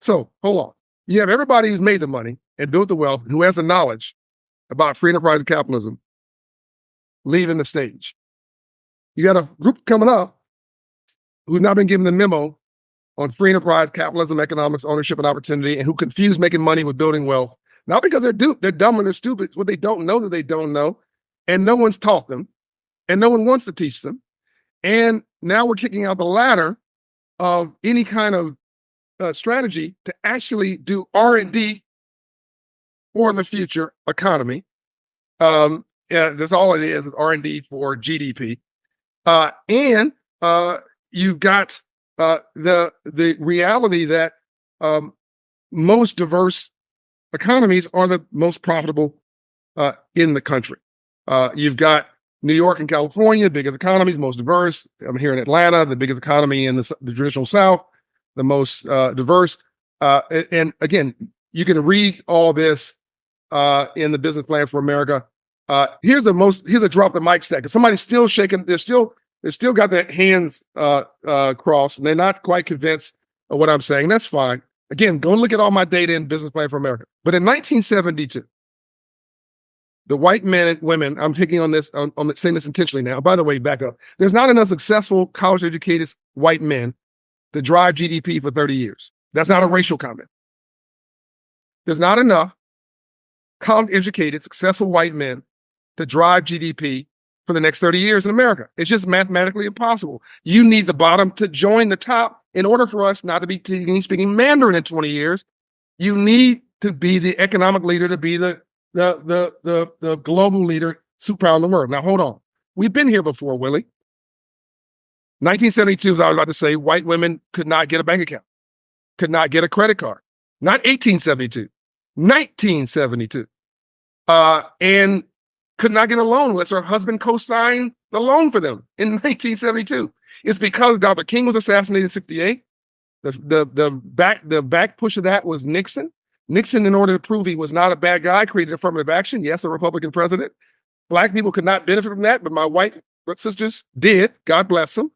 [SPEAKER 2] So, hold on. You have everybody who's made the money and built the wealth, who has the knowledge about free enterprise capitalism, leaving the stage. You got a group coming up who's not been given the memo on free enterprise capitalism, economics, ownership, and opportunity, and who confuse making money with building wealth. Not because they're dumb and they're stupid. It's what they don't know that they don't know. And no one's taught them. And no one wants to teach them. And now we're kicking out the ladder of any kind of strategy to actually do R&D for the future economy. Yeah, that's all it is R&D for GDP. And you've got the reality that most diverse economies are the most profitable in the country. You've got New York and California, the biggest economies, most diverse. I'm here in Atlanta, the biggest economy in the traditional South, the most diverse. And again, you can read all this in the Business Plan for America. Here's a drop the mic stack. Somebody's still shaking. They're still got their hands crossed, and they're not quite convinced of what I'm saying. That's fine. Again, go and look at all my data in Business Plan for America. But in 1972, the white men and women, I'm picking on this, I'm saying this intentionally now. By the way, back up. There's not enough successful college-educated white men to drive GDP for 30 years. That's not a racial comment. There's not enough college-educated, successful white men to drive GDP for the next 30 years in America. It's just mathematically impossible. You need the bottom to join the top in order for us not to be speaking Mandarin in 20 years. You need to be the economic leader, to be the global leader, superpower in the world. Now, hold on. We've been here before, Willie. 1972, as I was about to say, white women could not get a bank account, could not get a credit card. Not 1872, 1972. And could not get a loan unless her husband co-signed the loan for them in 1972. It's because Dr. King was assassinated in 68. The back push of that was Nixon. Nixon, in order to prove he was not a bad guy, created affirmative action. Yes, a Republican president. Black people could not benefit from that, but my white sisters did. God bless them.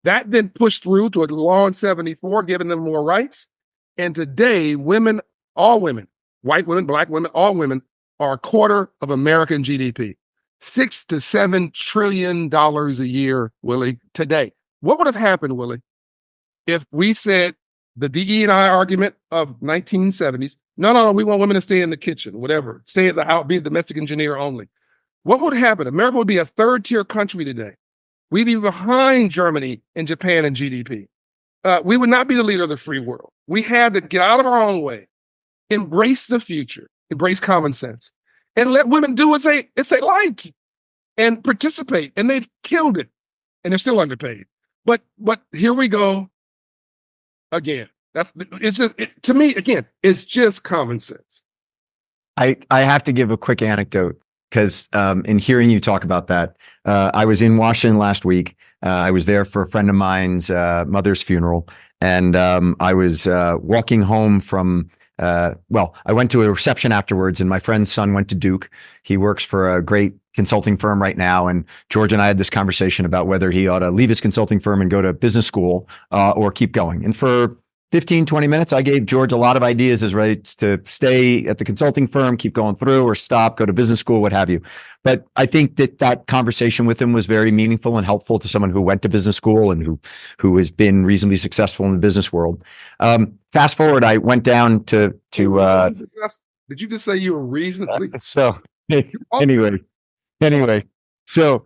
[SPEAKER 2] That then pushed through to a law in 74, giving them more rights. And today, women, all women, white women, black women, all women, are a quarter of American GDP. $6 to $7 trillion a year, Willie, today. What would have happened, Willie, if we said the DE&I argument of 1970s, no, we want women to stay in the kitchen, whatever, stay at the house, be a domestic engineer only. What would happen? America would be a third-tier country today. We'd be behind Germany and Japan in GDP. We would not be the leader of the free world. We had to get out of our own way, embrace the future, embrace common sense, and let women do as they liked and participate. And they've killed it, and they're still underpaid. But here we go again. To me, again, it's just common sense.
[SPEAKER 1] I have to give a quick anecdote because in hearing you talk about that, I was in Washington last week. I was there for a friend of mine's mother's funeral, and I was walking home from I went to a reception afterwards, and my friend's son went to Duke. He works for a great consulting firm right now. And George and I had this conversation about whether he ought to leave his consulting firm and go to business school or keep going. And for 15, 20 minutes, I gave George a lot of ideas as relates to stay at the consulting firm, keep going through, or stop, go to business school, what have you. But I think that conversation with him was very meaningful and helpful to someone who went to business school and who has been reasonably successful in the business world. Fast forward, I went down to
[SPEAKER 2] Did you just say you were reasonably?
[SPEAKER 1] Anyway, so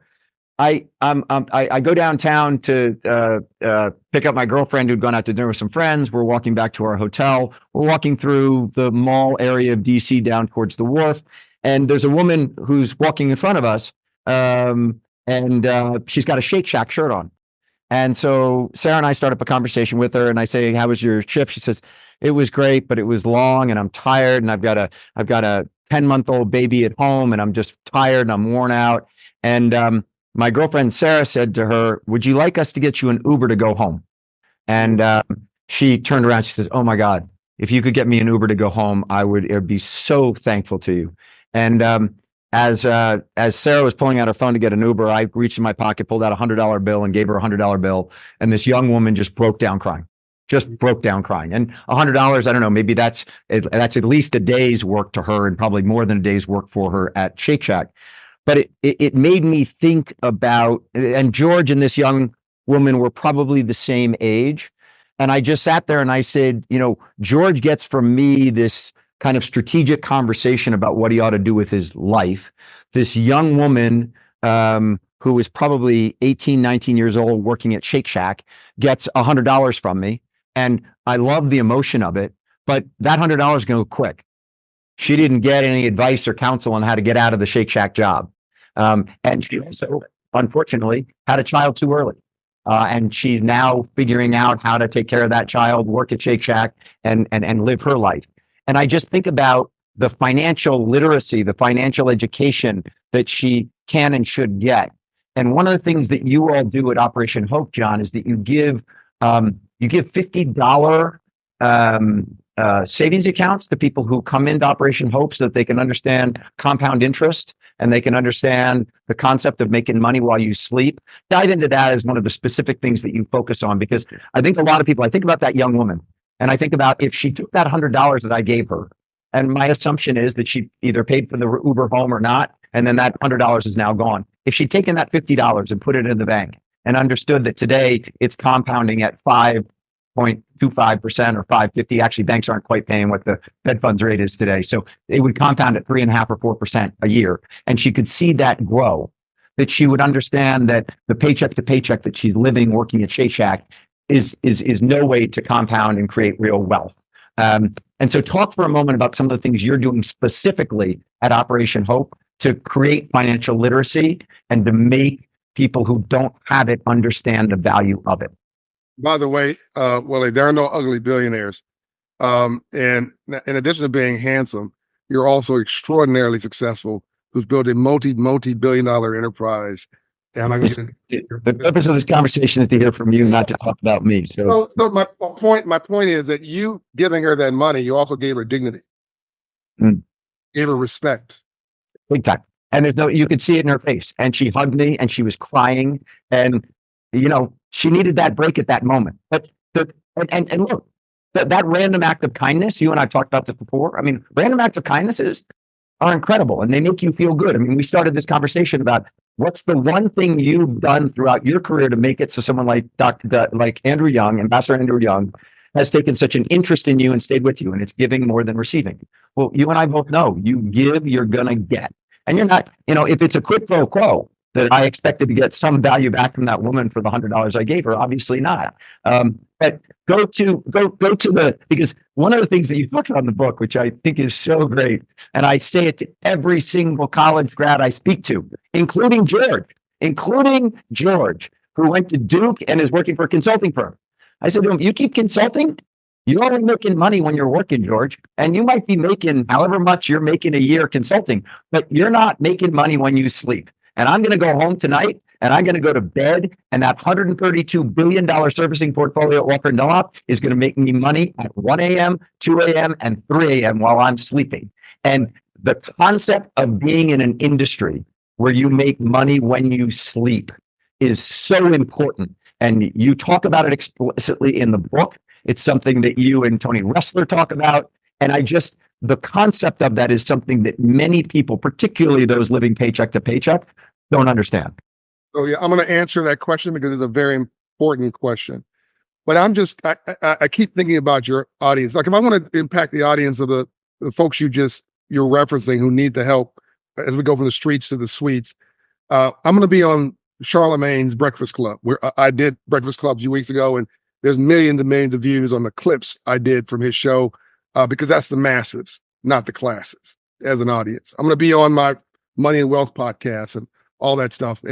[SPEAKER 1] I go downtown to pick up my girlfriend who'd gone out to dinner with some friends. We're walking back to our hotel. We're walking through the mall area of DC down towards the wharf, and there's a woman who's walking in front of us, and she's got a Shake Shack shirt on. And so Sarah and I start up a conversation with her, and I say, "How was your shift?" She says, "It was great, but it was long, and I'm tired, and I've got a 10-month-old baby at home, and I'm just tired and I'm worn out." And my girlfriend Sarah said to her, "Would you like us to get you an Uber to go home?" And she turned around. She says, "Oh my God, if you could get me an Uber to go home, I'd be so thankful to you." And as Sarah was pulling out her phone to get an Uber, I reached in my pocket, pulled out a $100 bill, and gave her a $100 bill. And this young woman just broke down crying. And $100, I don't know, maybe that's at least a day's work to her, and probably more than a day's work for her at Shake Shack. But it made me think about, and George and this young woman were probably the same age. And I just sat there and I said, George gets from me this kind of strategic conversation about what he ought to do with his life. This young woman who is probably 18, 19 years old working at Shake Shack gets $100 from me. And I love the emotion of it, but that $100 is going to go quick. She didn't get any advice or counsel on how to get out of the Shake Shack job. And she also, unfortunately, had a child too early. And she's now figuring out how to take care of that child, work at Shake Shack, and live her life. And I just think about the financial literacy, the financial education that she can and should get. And one of the things that you all do at Operation Hope, John, is that you give $50 savings accounts to people who come into Operation Hope so that they can understand compound interest and they can understand the concept of making money while you sleep. Dive into that as one of the specific things that you focus on, because I think a lot of people, I think about that young woman and I think about if she took that $100 that I gave her, and my assumption is that she either paid for the Uber home or not, and then that $100 is now gone. If she'd taken that $50 and put it in the bank and understood that today it's compounding at 5.25% or 5.50. Actually, banks aren't quite paying what the Fed funds rate is today. So it would compound at 3.5% or 4% a year. And she could see that grow, that she would understand that the paycheck to paycheck that she's living, working at Shake Shack is no way to compound and create real wealth. And so talk for a moment about some of the things you're doing specifically at Operation Hope to create financial literacy and to make people who don't have it understand the value of it.
[SPEAKER 2] By the way, Willie, there are no ugly billionaires. And in addition to being handsome, you're also extraordinarily successful, who's built a multi-billion-dollar enterprise. And
[SPEAKER 1] the purpose of this conversation is to hear from you, not to talk about me. So
[SPEAKER 2] my point is that you giving her that money, you also gave her dignity, gave her respect.
[SPEAKER 1] Big time. And you could see it in her face. And she hugged me and she was crying. And, she needed that break at that moment. But look, that random act of kindness, you and I talked about this before. I mean, random acts of kindnesses are incredible and they make you feel good. I mean, we started this conversation about what's the one thing you've done throughout your career to make it so someone like Andrew Young, Ambassador Andrew Young, has taken such an interest in you and stayed with you, and it's giving more than receiving. Well, you and I both know you give, you're going to get. And you're not, if it's a quid pro quo that I expected to get some value back from that woman for the $100 I gave her, obviously not. But go to because one of the things that you talk about in the book, which I think is so great, and I say it to every single college grad I speak to, including George, who went to Duke and is working for a consulting firm. I said to him, you keep consulting, you're only making money when you're working, George, and you might be making however much you're making a year consulting, but you're not making money when you sleep. And I'm going to go home tonight and I'm going to go to bed, and that $132 billion servicing portfolio at Walker & Dunlop is going to make me money at 1 a.m., 2 a.m., and 3 a.m. while I'm sleeping. And the concept of being in an industry where you make money when you sleep is so important. And you talk about it explicitly in the book. It's something that you and Tony Ressler talk about. And the concept of that is something that many people, particularly those living paycheck to paycheck, don't understand.
[SPEAKER 2] So yeah, I'm going to answer that question because it's a very important question. But I keep thinking about your audience. Like if I want to impact the audience of the folks you're referencing who need the help as we go from the streets to the suites, I'm going to be on Charlemagne's Breakfast Club, where I did Breakfast Club a few weeks ago, and there's millions and millions of views on the clips I did from his show because that's the masses, not the classes as an audience. I'm going to be on my Money and Wealth podcast and all that stuff.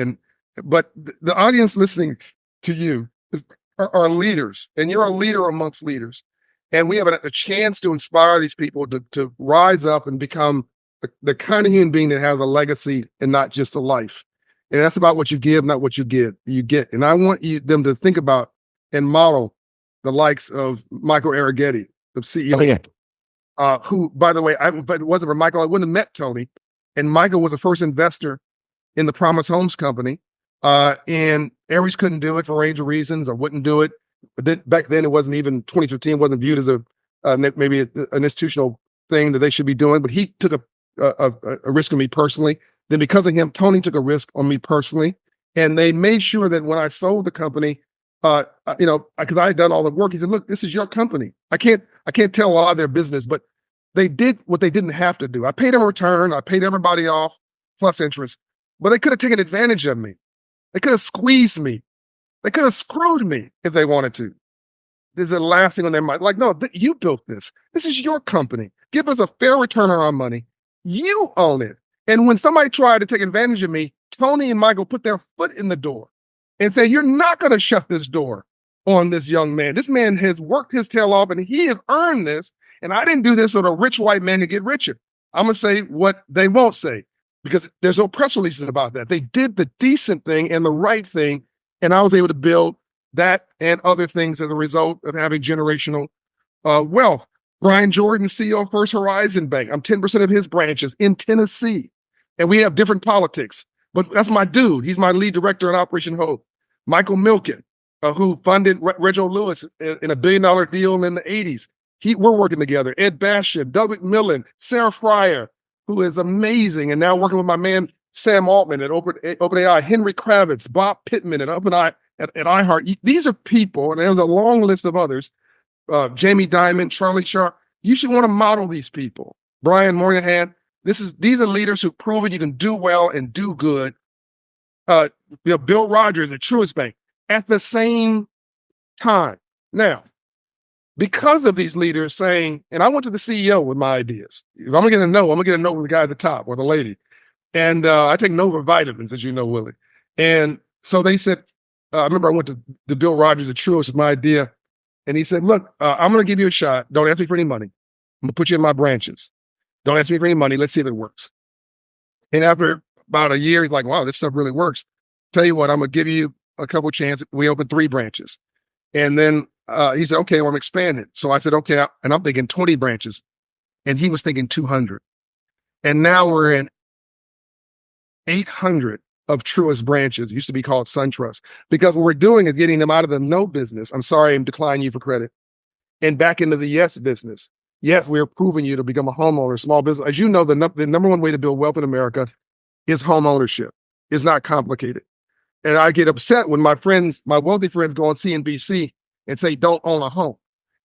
[SPEAKER 2] But the audience listening to you are leaders, and you're a leader amongst leaders. And we have a chance to inspire these people to rise up and become the kind of human being that has a legacy and not just a life. And that's about what you give, not what you get. And I want them to think about and model the likes of Michael Arrighetti, the CEO, who, by the way, but it wasn't for Michael, I wouldn't have met Tony. And Michael was the first investor in the Promise Homes Company. And Aries couldn't do it for a range of reasons, or wouldn't do it. But back then, it wasn't even 2015, wasn't viewed as maybe an institutional thing that they should be doing. But he took a risk on me personally. Then because of him, Tony took a risk on me personally. And they made sure that when I sold the company, because I had done all the work, he said, look, this is your company. I can't tell a lot of their business, but they did what they didn't have to do. I paid them a return. I paid everybody off plus interest, but they could have taken advantage of me. They could have squeezed me. They could have screwed me if they wanted to. is the last thing on their mind. Like, no, you built this. This is your company. Give us a fair return on our money. You own it. And when somebody tried to take advantage of me, Tony and Michael put their foot in the door and say, you're not going to shut this door on this young man. This man has worked his tail off and he has earned this. And I didn't do this so the rich white man could get richer. I'm going to say what they won't say because there's no press releases about that. They did the decent thing and the right thing. And I was able to build that and other things as a result of having generational wealth. Brian Jordan, CEO of First Horizon Bank. I'm 10% of his branches in Tennessee. And we have different politics, but that's my dude. He's my lead director at Operation Hope. Michael Milken, who funded Reginald Lewis in a $1 billion deal in the 80s. We're working together. Ed Bastian, Doug McMillan, Sarah Fryer, who is amazing, and now working with my man Sam Altman at OpenAI, Henry Kravitz, Bob Pittman at OpenAI at iHeart. These are people, and there's a long list of others. Jamie Dimon, Charlie Sharp. You should want to model these people. Brian Moynihan. These are leaders who've proven you can do well and do good. Bill Rogers at Truist Bank at the same time. Now, because of these leaders saying, and I went to the CEO with my ideas. If I'm gonna get a no, I'm gonna get a no from the guy at the top or the lady. And I take Nova vitamins, as you know, Willie. And so they said, I remember I went to Bill Rogers at Truist with my idea. And he said, look, I'm gonna give you a shot. Don't ask me for any money. I'm gonna put you in my branches. Don't ask me for any money. Let's see if it works. And after about a year, he's like, wow, this stuff really works. Tell you what, I'm going to give you a couple chances. We opened 3 branches. And then he said, okay, well, I'm expanding. So I said, okay. And I'm thinking 20 branches. And he was thinking 200. And now we're in 800 of Truist branches. It used to be called SunTrust. Because what we're doing is getting them out of the no business. I'm sorry, I'm declining you for credit. And back into the yes business. Yes, we're proving you to become a homeowner, small business. As you know, the number one way to build wealth in America is home ownership. It's not complicated. And I get upset when my wealthy friends go on CNBC and say, don't own a home.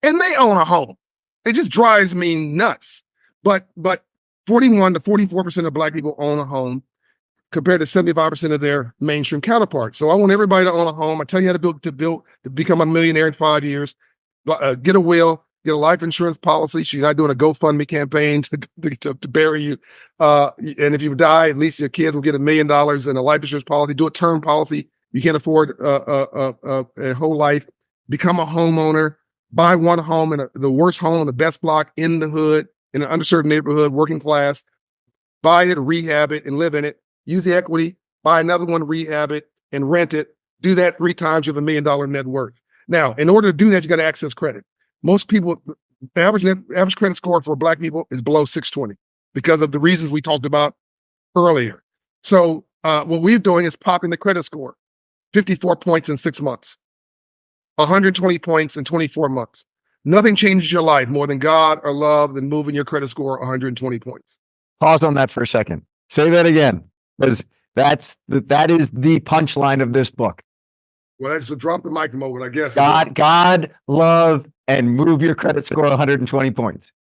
[SPEAKER 2] And they own a home. It just drives me nuts. But 41 to 44% of Black people own a home compared to 75% of their mainstream counterparts. So I want everybody to own a home. I tell you how to become a millionaire in 5 years. Get a will. Get a life insurance policy. So you're not doing a GoFundMe campaign to bury you. And if you die, at least your kids will get $1 million in a life insurance policy. Do a term policy. You can't afford a whole life. Become a homeowner. Buy one home in the worst home in the best block in the hood, in an underserved neighborhood, working class. Buy it, rehab it, and live in it. Use the equity. Buy another one, rehab it, and rent it. Do that 3 times. You have $1 million net worth. Now, in order to do that, you got to access credit. Most people, the average credit score for Black people is below 620 because of the reasons we talked about earlier. So what we're doing is popping the credit score, 54 points in 6 months, 120 points in 24 months. Nothing changes your life more than God or love than moving your credit score 120 points.
[SPEAKER 1] Pause on that for a second. Say that again, because that is the punchline of this book.
[SPEAKER 2] Well, that's a drop the mic moment, I guess.
[SPEAKER 1] God, love, and move your credit score 120 points.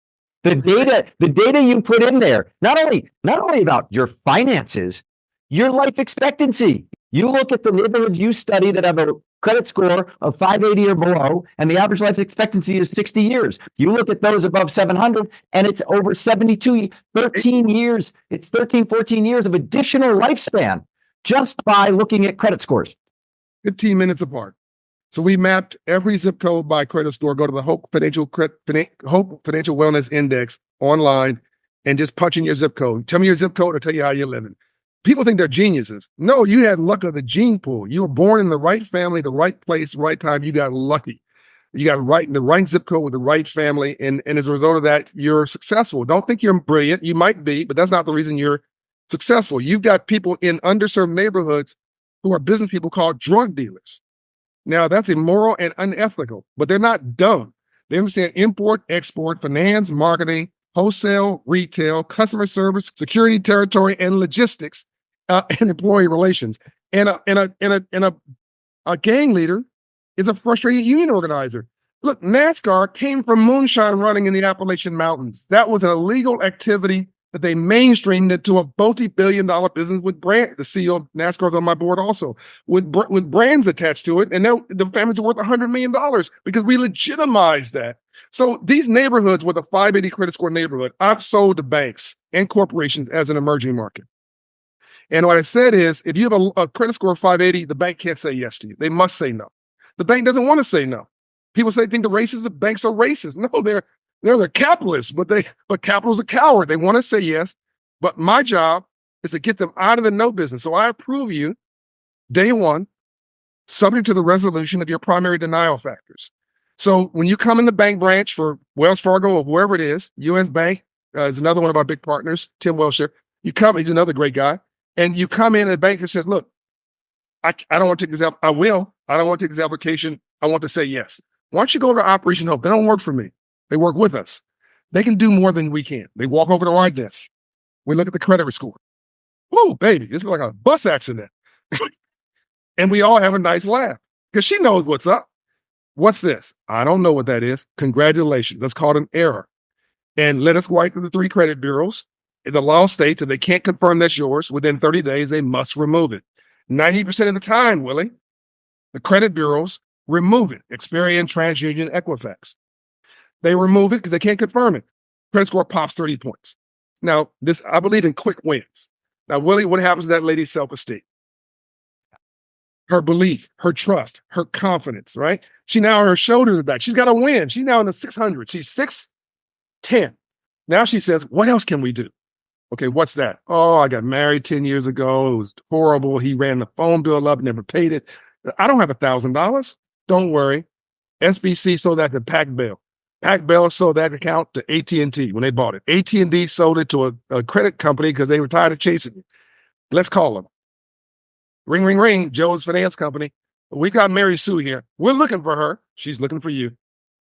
[SPEAKER 1] The data you put in there, not only about your finances, your life expectancy. You look at the neighborhoods you study that have a credit score of 580 or below, and the average life expectancy is 60 years. You look at those above 700, and it's over 13 years. It's 13, 14 years of additional lifespan just by looking at credit scores.
[SPEAKER 2] 15 minutes apart. So we mapped every zip code by credit score. Go to the Hope Financial Wellness Index online and just punch in your zip code. Tell me your zip code, I'll tell you how you're living. People think they're geniuses. No, you had luck of the gene pool. You were born in the right family, the right place, right time. You got lucky. You got right in the right zip code with the right family. And as a result of that, you're successful. Don't think you're brilliant. You might be, but that's not the reason you're successful. You've got people in underserved neighborhoods who are business people called drug dealers. Now, that's immoral and unethical, but they're not dumb. They understand import, export, finance, marketing, wholesale, retail, customer service, security, territory, and logistics, and employee relations. And a gang leader is a frustrated union organizer. Look, NASCAR came from moonshine running in the Appalachian Mountains. That was an illegal activity that they mainstreamed it to a multi-billion-dollar business with brand. The CEO of NASCAR is on my board also, with brands attached to it. And now the families are worth $100 million because we legitimized that. So these neighborhoods with a 580 credit score neighborhood, I've sold to banks and corporations as an emerging market. And what I said is, if you have a credit score of 580, the bank can't say yes to you. They must say no. The bank doesn't want to say no. People say think the banks are racist. No, they're the capitalists, but capital's a coward. They want to say yes, but my job is to get them out of the no business. So I approve you day one, subject to the resolution of your primary denial factors. So when you come in the bank branch for Wells Fargo or wherever it is, US Bank is another one of our big partners, Tim Welshire. He's another great guy. And you come in and the banker says, look, I don't want to take this out. I don't want to take this application. I want to say yes. Why don't you go over to Operation Hope? They don't work for me. They work with us. They can do more than we can. They walk over to our desk. We look at the credit score. Whoa, baby, this is like a bus accident. And we all have a nice laugh because she knows what's up. What's this? I don't know what that is. Congratulations. That's called an error. And let us go right to the 3 credit bureaus. The law states that they can't confirm that's yours. Within 30 days, they must remove it. 90% of the time, Willie, the credit bureaus remove it. Experian, TransUnion, Equifax. They remove it because they can't confirm it. Credit score pops 30 points. Now, I believe in quick wins. Now, Willie, what happens to that lady's self-esteem? Her belief, her trust, her confidence, right? Her shoulders are back. She's got a win. She's now in the 600. She's 6'10". Now she says, what else can we do? Okay, what's that? Oh, I got married 10 years ago. It was horrible. He ran the phone bill up, never paid it. I don't have $1,000. Don't worry. SBC sold that to Pac Bell. Pac Bell sold that account to AT&T when they bought it. AT&T sold it to a credit company because they were tired of chasing it. Let's call them. Ring, ring, ring. Joe's finance company. We got Mary Sue here. We're looking for her. She's looking for you.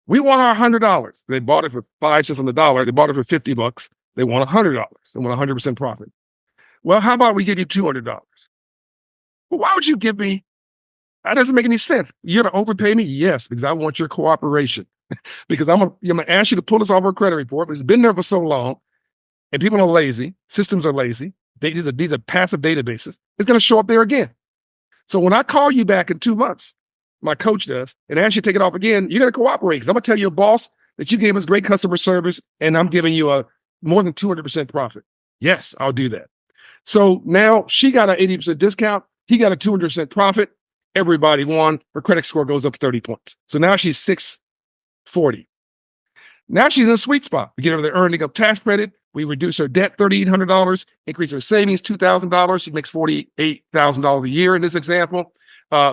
[SPEAKER 2] We want our $100. They bought it for 5 cents on the dollar. They bought it for $50. They want $100. They want 100% profit. Well, how about we give you $200? Well, why would you give me? That doesn't make any sense. You're going to overpay me? Yes, because I want your cooperation. Because I'm going to ask you to pull this off our credit report, but it's been there for so long, and people are lazy. Systems are lazy. These are passive databases. It's going to show up there again. So when I call you back in 2 months, my coach does, and ask you to take it off again, you're going to cooperate because I'm going to tell your boss that you gave us great customer service, and I'm giving you a more than 200% profit. Yes, I'll do that. So now she got an 80% discount. He got a 200% profit. Everybody won. Her credit score goes up 30 points. So now she's 640. Now she's in a sweet spot. We get her the earning of tax credit. We reduce her debt $3,800, increase her savings $2,000. She makes $48,000 a year in this example.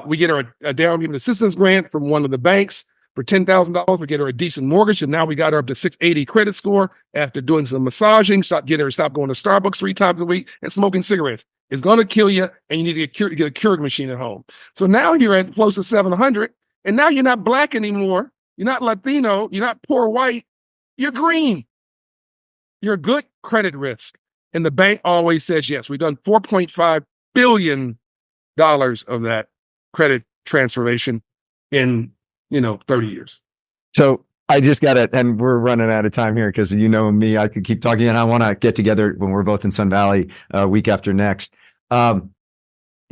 [SPEAKER 2] We get her a down payment assistance grant from one of the banks for $10,000. We get her a decent mortgage, and now we got her up to 680 credit score after doing some massaging. Stop going to Starbucks 3 times a week and smoking cigarettes. It's going to kill you, and you need to get a Keurig machine at home. So now you're at close to 700, and now you're not Black anymore. You're not Latino. You're not poor white. You're green. You're a good credit risk. And the bank always says yes. We've done $4.5 billion of that credit transformation in 30 years.
[SPEAKER 1] So I just got it, and we're running out of time here because you know me, I could keep talking, and I want to get together when we're both in Sun Valley week after next.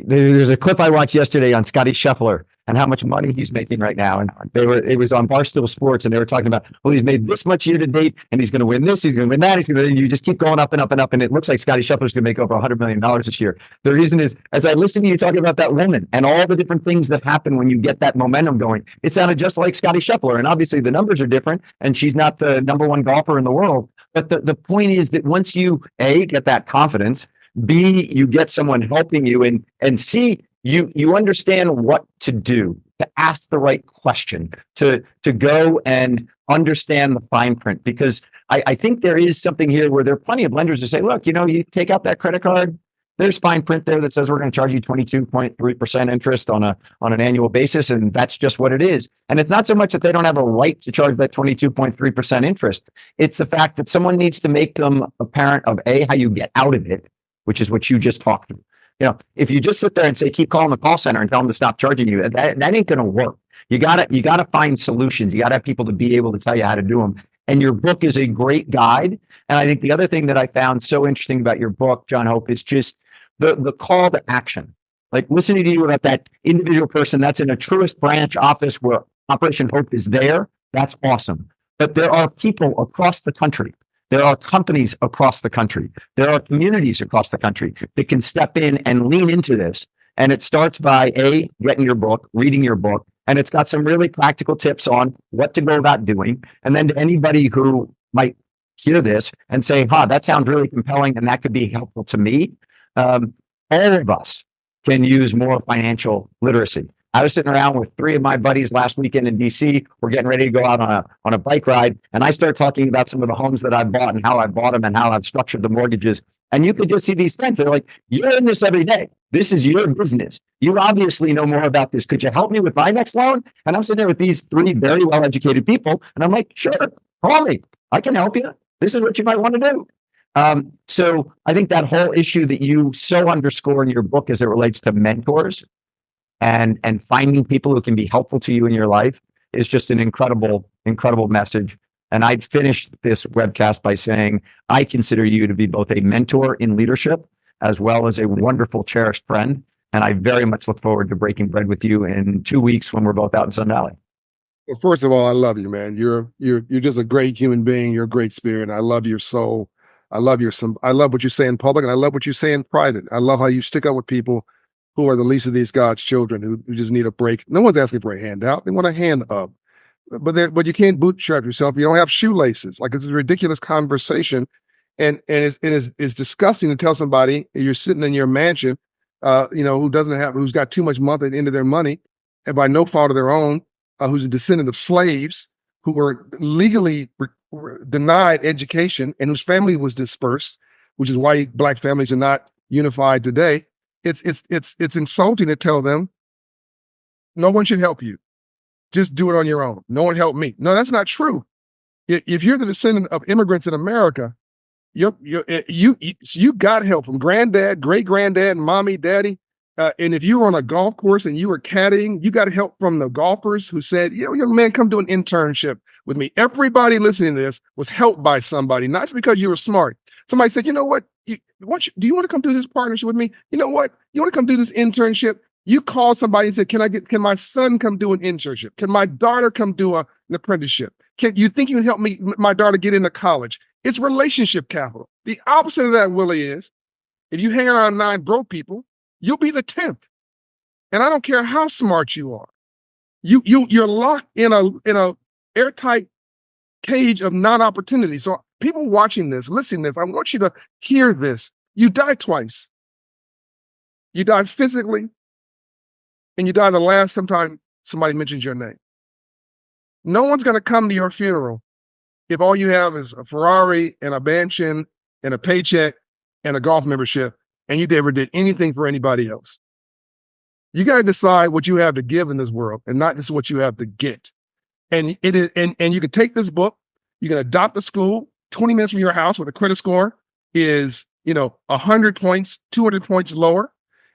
[SPEAKER 1] There's a clip I watched yesterday on Scotty Scheffler and how much money he's making right now. And it was on Barstool Sports, and they were talking about, well, he's made this much year to date, and he's going to win this, he's going to win that, you just keep going up and up and up. And it looks like Scotty Scheffler's going to make over $100 million this year. The reason is, as I listen to you talking about that woman and all the different things that happen when you get that momentum going, it sounded just like Scotty Scheffler. And obviously the numbers are different, and she's not the number one golfer in the world. But the point is that once you, A, get that confidence, B, you get someone helping you, and C, you understand what to do, to ask the right question, to go and understand the fine print. Because I think there is something here where there are plenty of lenders who say, look, you take out that credit card, there's fine print there that says we're going to charge you 22.3% interest on an annual basis, and that's just what it is. And it's not so much that they don't have a right to charge that 22.3% interest. It's the fact that someone needs to make them apparent of A, how you get out of it, which is what you just talked through. If you just sit there and say, keep calling the call center and tell them to stop charging you, that ain't going to work. You gotta find solutions. You gotta have people to be able to tell you how to do them. And your book is a great guide. And I think the other thing that I found so interesting about your book, John Hope, is just the call to action. Like listening to you about that individual person that's in a Truist branch office where Operation Hope is there. That's awesome. But there are people across the country. There are companies across the country. There are communities across the country that can step in and lean into this. And it starts by getting your book, reading your book, and it's got some really practical tips on what to go about doing. And then to anybody who might hear this and say, that sounds really compelling and that could be helpful to me. All of us can use more financial literacy. I was sitting around with 3 of my buddies last weekend in DC. We're getting ready to go out on a bike ride. And I start talking about some of the homes that I bought and how I bought them and how I've structured the mortgages. And you could just see these friends. They're like, you're in this every day. This is your business. You obviously know more about this. Could you help me with my next loan? And I'm sitting there with these 3 very well-educated people. And I'm like, sure, call me. I can help you. This is what you might want to do. So I think that whole issue that you so underscore in your book as it relates to mentors and finding people who can be helpful to you in your life is just an incredible message. And I'd finish this webcast by saying, I consider you to be both a mentor in leadership as well as a wonderful, cherished friend. And I very much look forward to breaking bread with you in 2 weeks when we're both out in Sun Valley.
[SPEAKER 2] Well, first of all, I love you, man. You're just a great human being. You're a great spirit. I love your soul. I love what you say in public, and I love what you say in private. I love how you stick up with people who are the least of these God's children who just need a break. No one's asking for a handout. They want a hand up. But you can't bootstrap yourself. You don't have shoelaces. Like, it's a ridiculous conversation. And it's disgusting to tell somebody you're sitting in your mansion, who's got too much money at the end of their money, and by no fault of their own, who's a descendant of slaves who were legally denied education and whose family was dispersed, which is why Black families are not unified today. It's insulting to tell them no one should help you. Just do it on your own. No one helped me. No, that's not true. If you're the descendant of immigrants in America, you got help from granddad, great granddad, mommy, daddy. And if you were on a golf course and you were caddying, you got help from the golfers who said, young man, come do an internship with me. Everybody listening to this was helped by somebody, not just because you were smart. Somebody said, you know what? Do you want to come do this partnership with me? You know what? You want to come do this internship? You called somebody and said, can my son come do an internship? Can my daughter come do an apprenticeship? Can you think you can help my daughter get into college? It's relationship capital. The opposite of that, Willie, is if you hang around 9 broke people, you'll be the 10th. And I don't care how smart you are. You're locked in a airtight cage of non-opportunity. So people watching this, listening to this, I want you to hear this. You die twice. You die physically, and you die the last time somebody mentions your name. No one's going to come to your funeral if all you have is a Ferrari and a mansion and a paycheck and a golf membership, and you never did anything for anybody else. You got to decide what you have to give in this world and not just what you have to get. And and you can take this book, you can adopt a school 20 minutes from your house where the credit score is, 100 points, 200 points lower.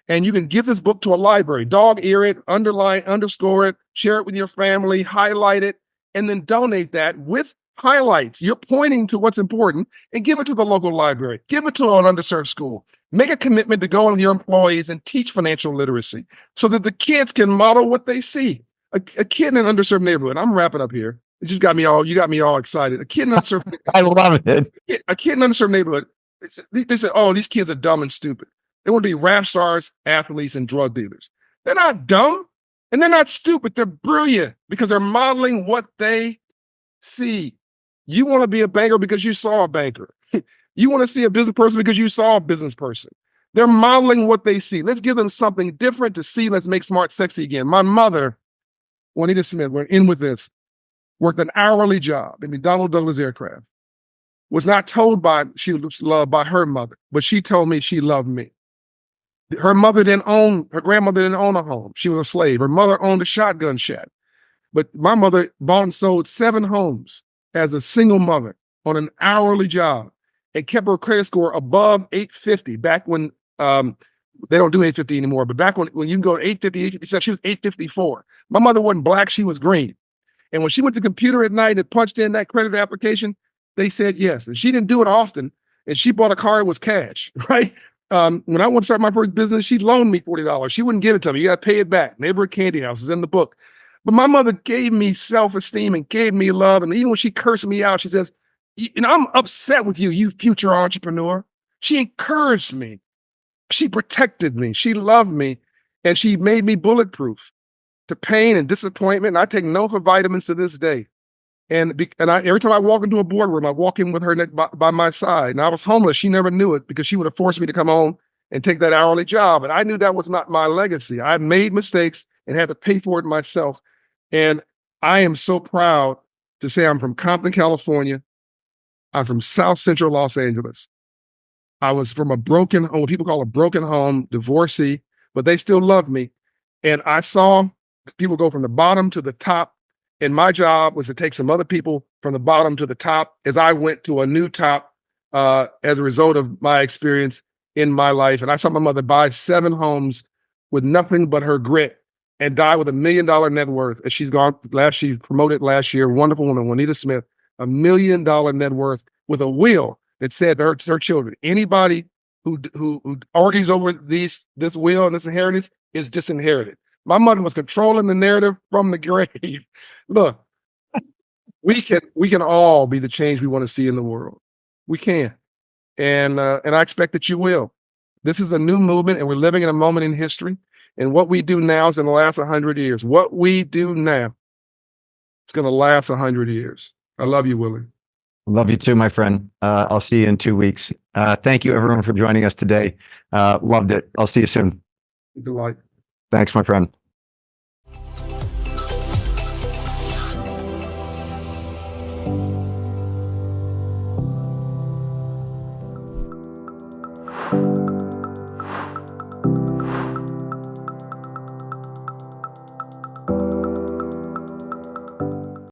[SPEAKER 2] And you can give this book to a library, dog ear it, underline, underscore it, share it with your family, highlight it, and then donate that with highlights. You're pointing to what's important and give it to the local library. Give it to an underserved school. Make a commitment to go on your employees and teach financial literacy so that the kids can model what they see. A kid in an underserved neighborhood. I'm wrapping up here. You got me all excited. A kid in an underserved
[SPEAKER 1] I love it.
[SPEAKER 2] A kid in an underserved neighborhood. They said, oh, these kids are dumb and stupid. They want to be rap stars, athletes, and drug dealers. They're not dumb and they're not stupid. They're brilliant because they're modeling what they see. You want to be a banker because you saw a banker. You want to see a business person because you saw a business person. They're modeling what they see. Let's give them something different to see. Let's make smart sexy again. My mother, Juanita Smith, we're in with this, worked an hourly job in McDonnell Douglas Aircraft. Was not told she was loved by her mother, but she told me she loved me. Her grandmother didn't own a home. She was a slave. Her mother owned a shotgun shack. But my mother bought and sold 7 homes as a single mother on an hourly job and kept her credit score above 850 back when they don't do 850 anymore. But back when you can go to 850, 857, she was 854. My mother wasn't Black, she was green. And when she went to the computer at night and punched in that credit application, they said yes. And she didn't do it often. And she bought a car, it was cash, right? When I wanted to start my first business, she loaned me $40. She wouldn't give it to me. You got to pay it back. Neighborhood Candy House is in the book. But my mother gave me self-esteem and gave me love. And even when she cursed me out, she says, I'm upset with you, you future entrepreneur. She encouraged me. She protected me. She loved me. And she made me bulletproof to pain and disappointment. And I take no for vitamins to this day. Every time I walk into a boardroom, I walk in with her by my side. And I was homeless. She never knew it because she would have forced me to come home and take that hourly job. And I knew that was not my legacy. I made mistakes and had to pay for it myself. And I am so proud to say I'm from Compton, California. I'm from South Central Los Angeles. I was from a broken home, what people call a broken home, divorcee, but they still loved me. And I saw people go from the bottom to the top. And my job was to take some other people from the bottom to the top as I went to a new top as a result of my experience in my life. And I saw my mother buy 7 homes with nothing but her grit and die with $1 million net worth. As she promoted last year, wonderful woman, Juanita Smith, $1 million net worth with a will that said to her children, anybody who argues over this will and this inheritance is disinherited. My mother was controlling the narrative from the grave. Look, we can all be the change we want to see in the world. We can. And I expect that you will. This is a new movement, and we're living in a moment in history. And what we do now is in the last 100 years. What we do now is going to last 100 years. I love you, Willy.
[SPEAKER 1] Love you too, my friend. I'll see you in 2 weeks. Thank you, everyone, for joining us today. Loved it. I'll see you soon.
[SPEAKER 2] Delight.
[SPEAKER 1] Thanks, my friend.